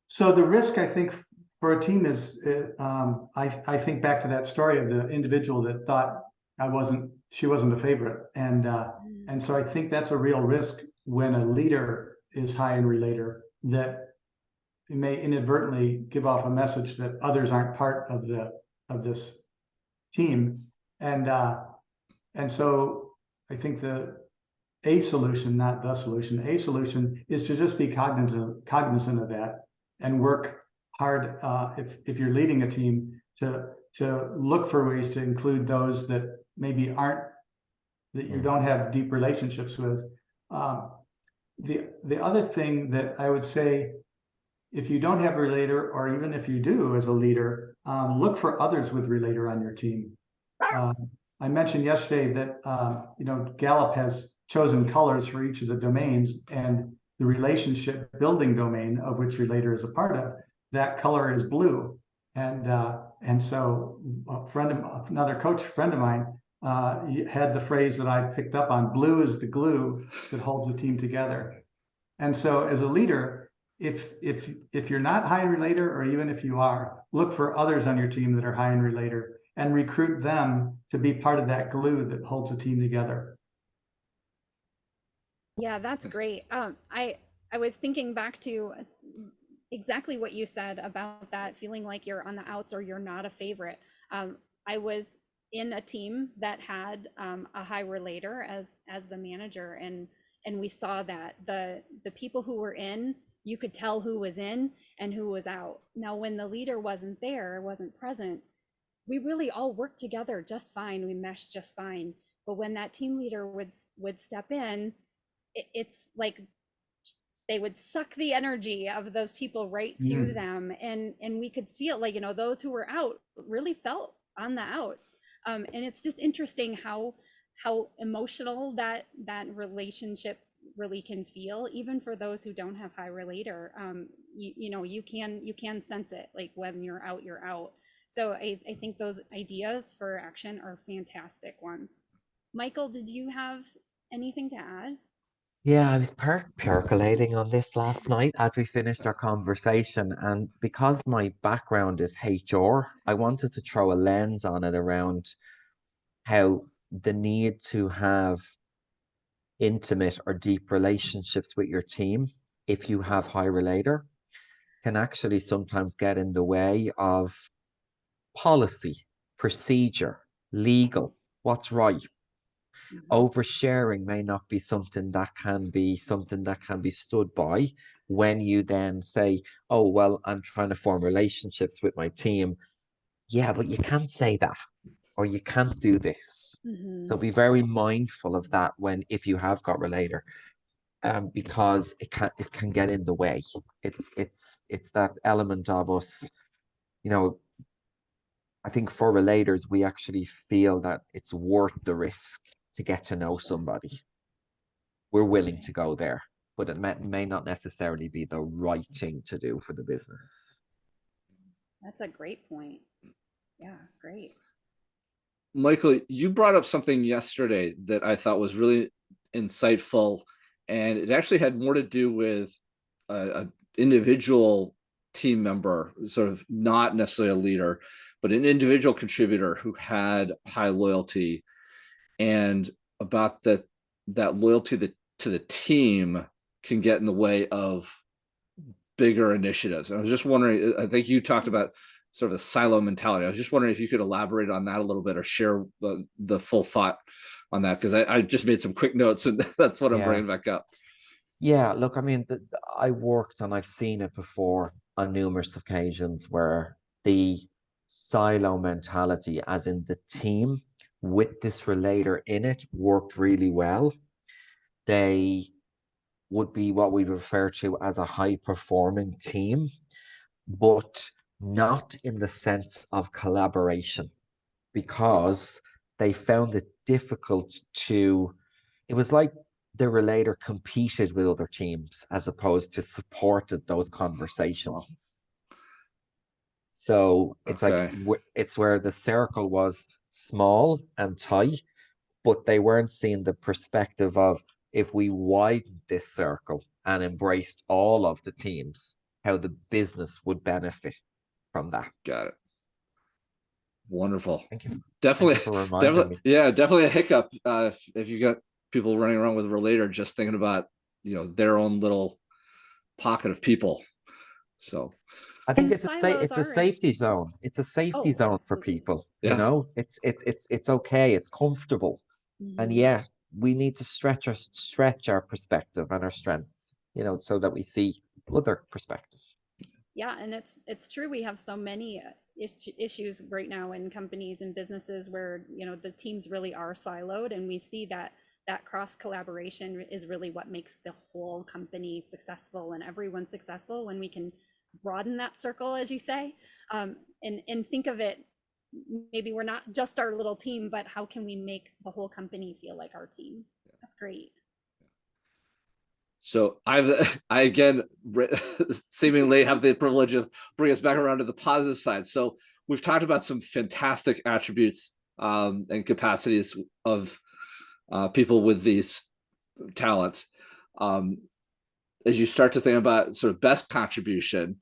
So the risk, I think, for a team is, I think back to that story of the individual that thought she wasn't a favorite, and so I think that's a real risk when a leader is high in Relator, that it may inadvertently give off a message that others aren't part of this team, and so I think a solution, not the solution. A solution is to just be cognizant of that and work hard, if you're leading a team, to look for ways to include those that maybe aren't, that you don't have deep relationships with. The other thing that I would say, if you don't have a relator, or even if you do as a leader, look for others with relator on your team. I mentioned yesterday that Gallup has chosen colors for each of the domains, and the relationship building domain, of which relator is a part of, that color is blue. And so another coach friend of mine had the phrase that I picked up on: blue is the glue that holds the team together. And so as a leader, if you're not high in relator, or even if you are, look for others on your team that are high in relator and recruit them to be part of that glue that holds the team together. Yeah, that's great. I was thinking back to exactly what you said about that feeling like you're on the outs or you're not a favorite. I was in a team that had a high relator as the manager, and we saw that the people who were in, you could tell who was in and who was out. Now, when the leader wasn't there, wasn't present, we really all worked together just fine. We meshed just fine. But when that team leader would step in, it's like they would suck the energy of those people right to them, and we could feel like, those who were out really felt on the outs. And it's just interesting how emotional that relationship really can feel, even for those who don't have high relator. You can sense it, like when you're out, you're out. So I think those ideas for action are fantastic ones. Michael, did you have anything to add? Yeah, I was percolating on this last night as we finished our conversation, and because my background is HR, I wanted to throw a lens on it around how the need to have intimate or deep relationships with your team, if you have high relator, can actually sometimes get in the way of policy, procedure, legal, what's right. Oversharing may not be something that can be stood by when you then say, oh, well, I'm trying to form relationships with my team. Yeah, but you can't say that, or you can't do this. So be very mindful of that if you have got relator, because it can get in the way. It's that element of us, I think for relators, we actually feel that it's worth the risk to get to know somebody. We're willing to go there, but it may not necessarily be the right thing to do for the business. That's a great point. Yeah, great. Michael, you brought up something yesterday that I thought was really insightful, and it actually had more to do with an individual team member, sort of not necessarily a leader, but an individual contributor who had high loyalty, and about that loyalty to the team can get in the way of bigger initiatives. And I was just wondering, I think you talked about sort of a silo mentality. I was just wondering if you could elaborate on that a little bit, or share the full thought on that, because I just made some quick notes, and that's what I'm bringing back up. Yeah, look, I mean, I worked and I've seen it before on numerous occasions where the silo mentality, as in the team with this relator in it, worked really well. They would be what we refer to as a high performing team, but not in the sense of collaboration, because they found it difficult it was like the relator competed with other teams as opposed to supported those conversations. So it's like, it's where the circle was small and tight, but they weren't seeing the perspective of, if we widened this circle and embraced all of the teams, how the business would benefit from that. Got it. Wonderful. Thank you. Definitely, Thank you for reminding me. Yeah, definitely a hiccup if you got people running around with a relator just thinking about their own little pocket of people. So I think it's a safety zone. It's a safety zone for people. Yeah. It's okay. It's comfortable. And yeah, we need to stretch our perspective and our strengths, you know, so that we see other perspectives. Yeah, and it's true. We have so many issues right now in companies and businesses where, you know, the teams really are siloed, and we see that cross collaboration is really what makes the whole company successful and everyone successful when we can broaden that circle, as you say, and think of it. Maybe we're not just our little team, but how can we make the whole company feel like our team? That's great. So I again seemingly have the privilege of bringing us back around to the positive side. So we've talked about some fantastic attributes and capacities of people with these talents. As you start to think about sort of best contribution,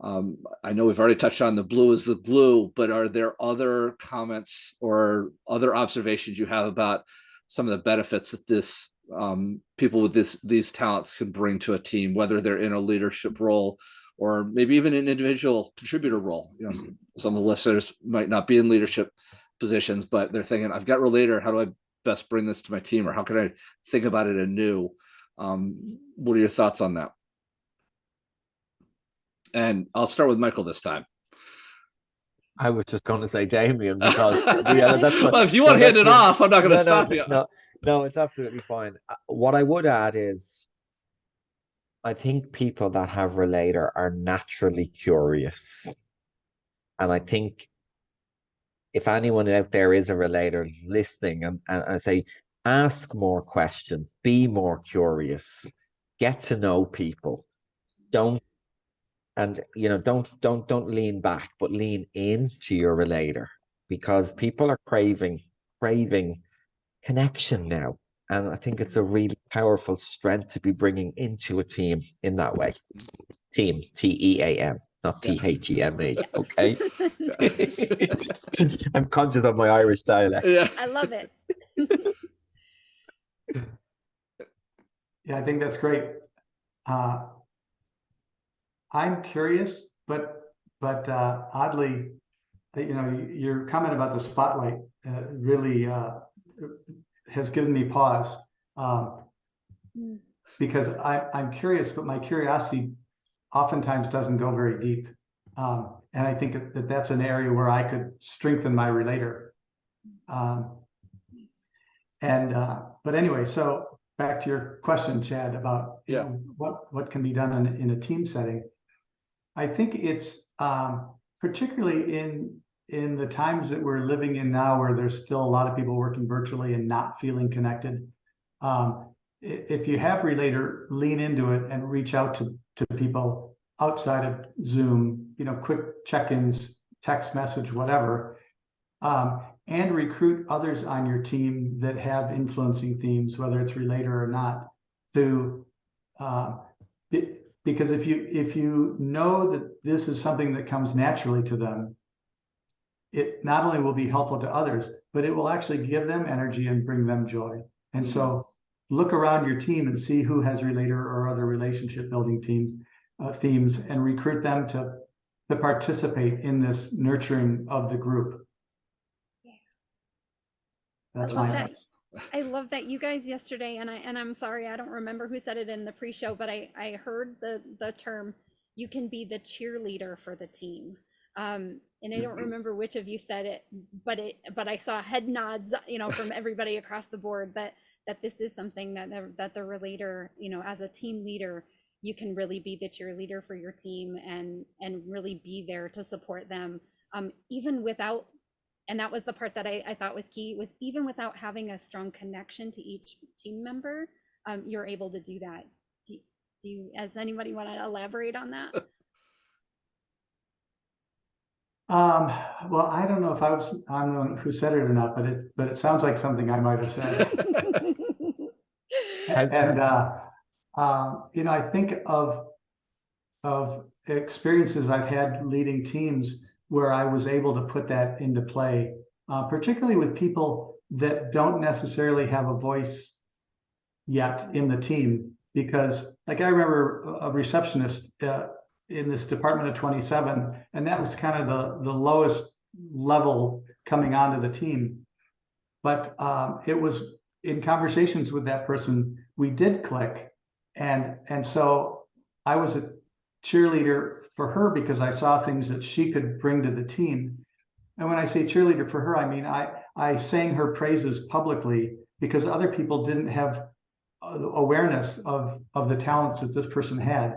I know we've already touched on the blue is the glue, but are there other comments or other observations you have about some of the benefits that this people with these talents can bring to a team, whether they're in a leadership role or maybe even an individual contributor role? You know, some of the listeners might not be in leadership positions, but they're thinking, I've got Relator, how do I best bring this to my team, or how can I think about it anew? What are your thoughts on that? And I'll start with Michael this time. I was just going to say Damian, because that's what, well, if you want to hand it off, I'm not going to stop you. No, it's absolutely fine. What I would add is, I think people that have Relator are naturally curious. And I think if anyone out there is a Relator listening, and I say, ask more questions, be more curious, get to know people. Don't lean back, but lean into your Relator, because people are craving connection now. And I think it's a really powerful strength to be bringing into a team in that way. Team, TEAM, not THEME. Okay. I'm conscious of my Irish dialect. Yeah, I love it. Yeah, I think that's great. I'm curious, but oddly, you know, your comment about the spotlight really has given me pause, because I'm curious, but my curiosity oftentimes doesn't go very deep, and I think that that's an area where I could strengthen my Relator. But anyway, so back to your question, Chad, about you know, what can be done in a team setting. I think it's particularly in the times that we're living in now, where there's still a lot of people working virtually and not feeling connected. If you have Relator, lean into it and reach out to people outside of Zoom, you know, quick check-ins, text message, whatever, and recruit others on your team that have influencing themes, whether it's Relator or not, to because if you know that this is something that comes naturally to them, it not only will be helpful to others, but it will actually give them energy and bring them joy. And so look around your team and see who has Relator or other relationship building themes, and recruit them to participate in this nurturing of the group. That's my advice. I love that you guys yesterday, and I'm sorry, I don't remember who said it in the pre-show, but I heard the term, you can be the cheerleader for the team. And I don't remember which of you said it, but I saw head nods, you know, from everybody across the board, that this is something that the Relator, you know, as a team leader, you can really be the cheerleader for your team and really be there to support them, even without. And that was the part that I thought was key, was even without having a strong connection to each team member, you're able to do that. Does anybody want to elaborate on that? Well, I don't know if I'm the one who said it or not, but it sounds like something I might have said. And you know, I think of experiences I've had leading teams where I was able to put that into play, particularly with people that don't necessarily have a voice yet in the team. Because, like, I remember a receptionist in this department of 27, and that was kind of the lowest level coming onto the team. But it was in conversations with that person, we did click. And so I was a cheerleader for her because I saw things that she could bring to the team. And when I say cheerleader for her, I mean, I sang her praises publicly because other people didn't have awareness of the talents that this person had.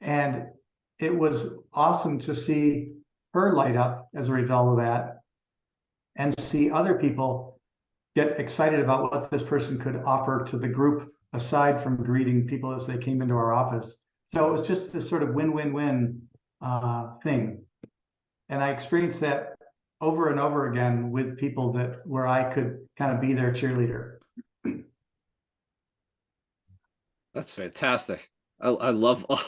And it was awesome to see her light up as a result of that and see other people get excited about what this person could offer to the group aside from greeting people as they came into our office. So it was just this sort of win-win-win thing. And I experienced that over and over again with people that where I could kind of be their cheerleader. That's fantastic. I love all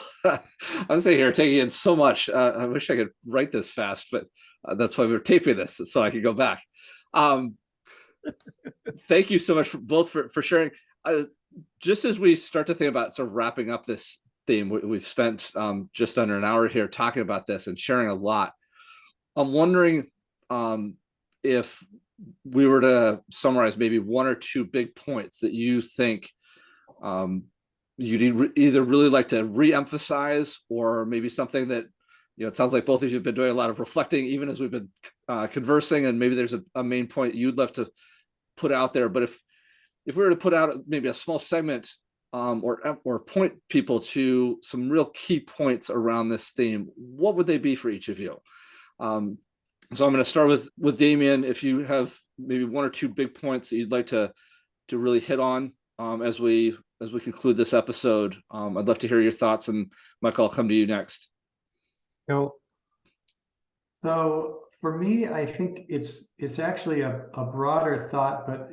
I'm sitting here taking in so much. I wish I could write this fast, but that's why we're taping this so I could go back. Thank you so much for sharing. Just as we start to think about sort of wrapping up this theme, we've spent just under an hour here talking about this and sharing a lot. I'm wondering if we were to summarize maybe one or two big points that you think you'd either really like to re-emphasize, or maybe something that, it sounds like both of you have been doing a lot of reflecting even as we've been conversing, and maybe there's a main point you'd love to put out there. But if we were to put out maybe a small segment or point people to some real key points around this theme, what would they be for each of you? So I'm going to start with Damian. If you have maybe one or two big points that you'd like to really hit on as we conclude this episode, I'd love to hear your thoughts. And Michael, I'll come to you next. Cool. So for me, I think it's actually a broader thought, but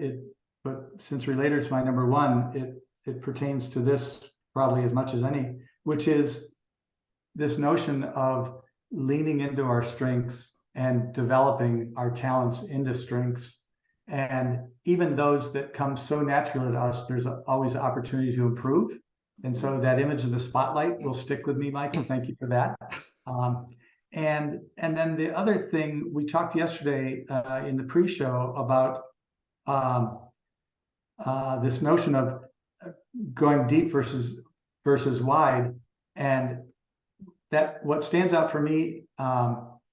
since Relator is my number one, it pertains to this probably as much as any, which is this notion of leaning into our strengths and developing our talents into strengths. And even those that come so naturally to us, there's always opportunity to improve. And so that image of the spotlight will stick with me, Michael. Thank you for that. And then the other thing, we talked yesterday in the pre-show about this notion of going deep versus wide. And that what stands out for me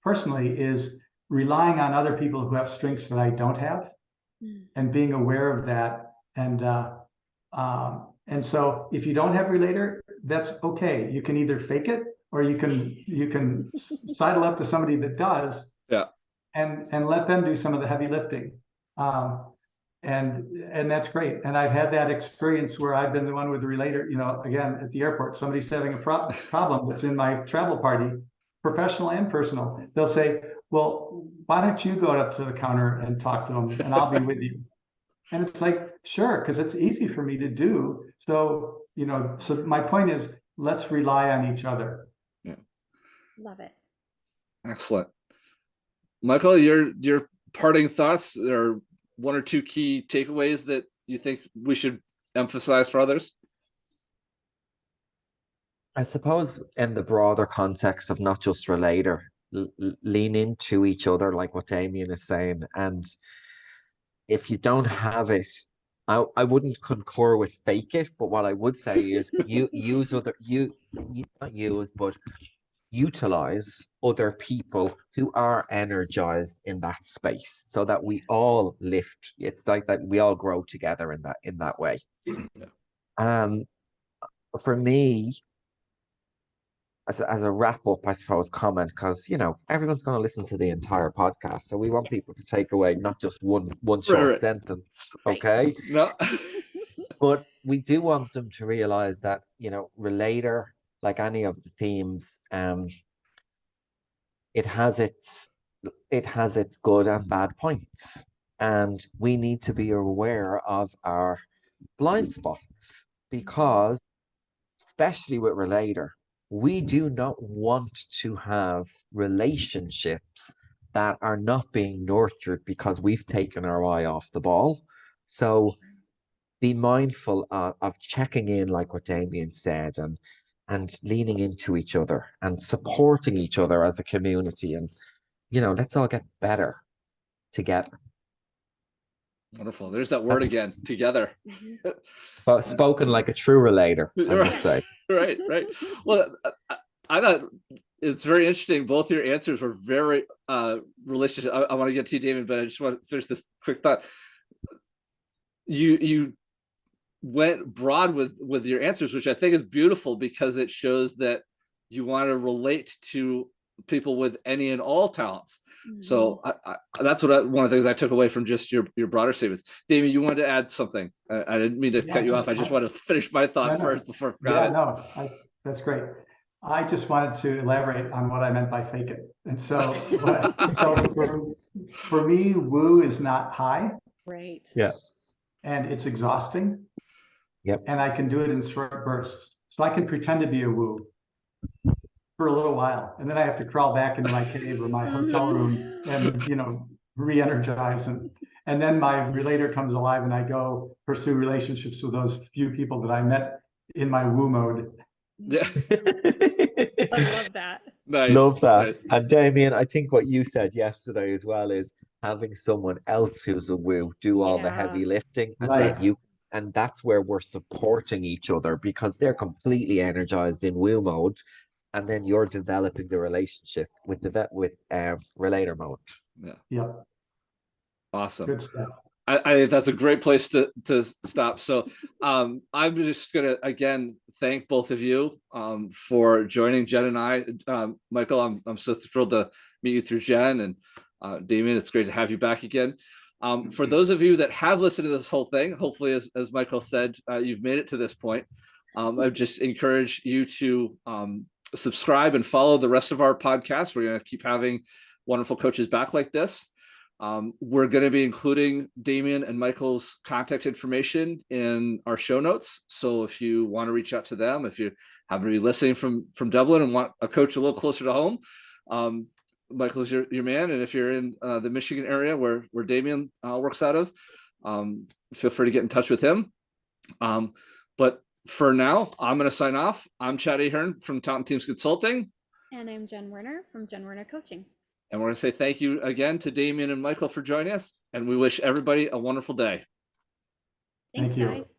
personally is relying on other people who have strengths that I don't have, and being aware of that. And so if you don't have Relator, that's okay. You can either fake it, or you can sidle up to somebody that does, yeah, and let them do some of the heavy lifting. And that's great. And I've had that experience where I've been the one with the Relator, again, at the airport, somebody's having a problem that's in my travel party, professional and personal. They'll say, well, why don't you go up to the counter and talk to them, and I'll be with you. And it's like, sure, because it's easy for me to do. So, so my point is, let's rely on each other. Yeah. Love it. Excellent. Michael, your parting thoughts, or one or two key takeaways that you think we should emphasize for others? I suppose in the broader context of not just Relator, lean into each other, like what Damian is saying. And if you don't have it, I wouldn't concur with fake it, but what I would say is utilize other people who are energized in that space, so that we all lift. It's like that we all grow together in that way. Yeah. For me, as a wrap up, I suppose, comment, because everyone's going to listen to the entire podcast, so we want people to take away not just one short sentence, okay? No. But we do want them to realize that Relator, like any of the themes, it has its good and bad points, and we need to be aware of our blind spots, because especially with Relator, we do not want to have relationships that are not being nurtured because we've taken our eye off the ball. So be mindful of checking in, like what Damian said, and leaning into each other and supporting each other as a community. And, let's all get better together. Wonderful. There's that word again, That's- together. But spoken like a true relator, I must say. Right. Well, I thought it's very interesting. Both your answers were very relationship. I want to get to you, Damon, but I just want to finish this quick thought. You went broad with your answers, which I think is beautiful because it shows that you want to relate to people with any and all talents. So that's one of the things I took away from just your broader statements. Damien, you wanted to add something. I didn't mean to cut you off. I just wanted to finish my thought first before I forgot it. That's great. I just wanted to elaborate on what I meant by fake it. And so, for me, woo is not high. Right. Yeah. And it's exhausting. Yep. And I can do it in short bursts. So I can pretend to be a woo for a little while, and then I have to crawl back into my cave or my hotel room and re-energize, and then my relator comes alive and I go pursue relationships with those few people that I met in my woo mode. Yeah. I love that. Nice. Love that. Nice. And Damian, I think what you said yesterday as well is having someone else who's a woo do all the heavy lifting, and then and that's where we're supporting each other because they're completely energized in woo mode. And then you're developing the relationship with relator mode. Yeah. Awesome. Good stuff. I think that's a great place to stop. So I'm just gonna again thank both of you for joining Jen and I. Michael, I'm so thrilled to meet you through Jen, and Damian, it's great to have you back again. For those of you that have listened to this whole thing, hopefully, as Michael said, you've made it to this point. I just encourage you to subscribe and follow the rest of our podcast. We're going to keep having wonderful coaches back like this. We're going to be including Damian and Michael's contact information in our show notes. So if you want to reach out to them, if you happen to be listening from Dublin and want a coach a little closer to home, Michael's your man. And if you're in the Michigan area where Damian works out of, feel free to get in touch with him. But for now, I'm going to sign off. I'm Chad Ahern from Taunton Teams Consulting. And I'm Jen Werner from Jen Werner Coaching. And we're going to say thank you again to Damian and Michael for joining us. And we wish everybody a wonderful day. Thanks, guys.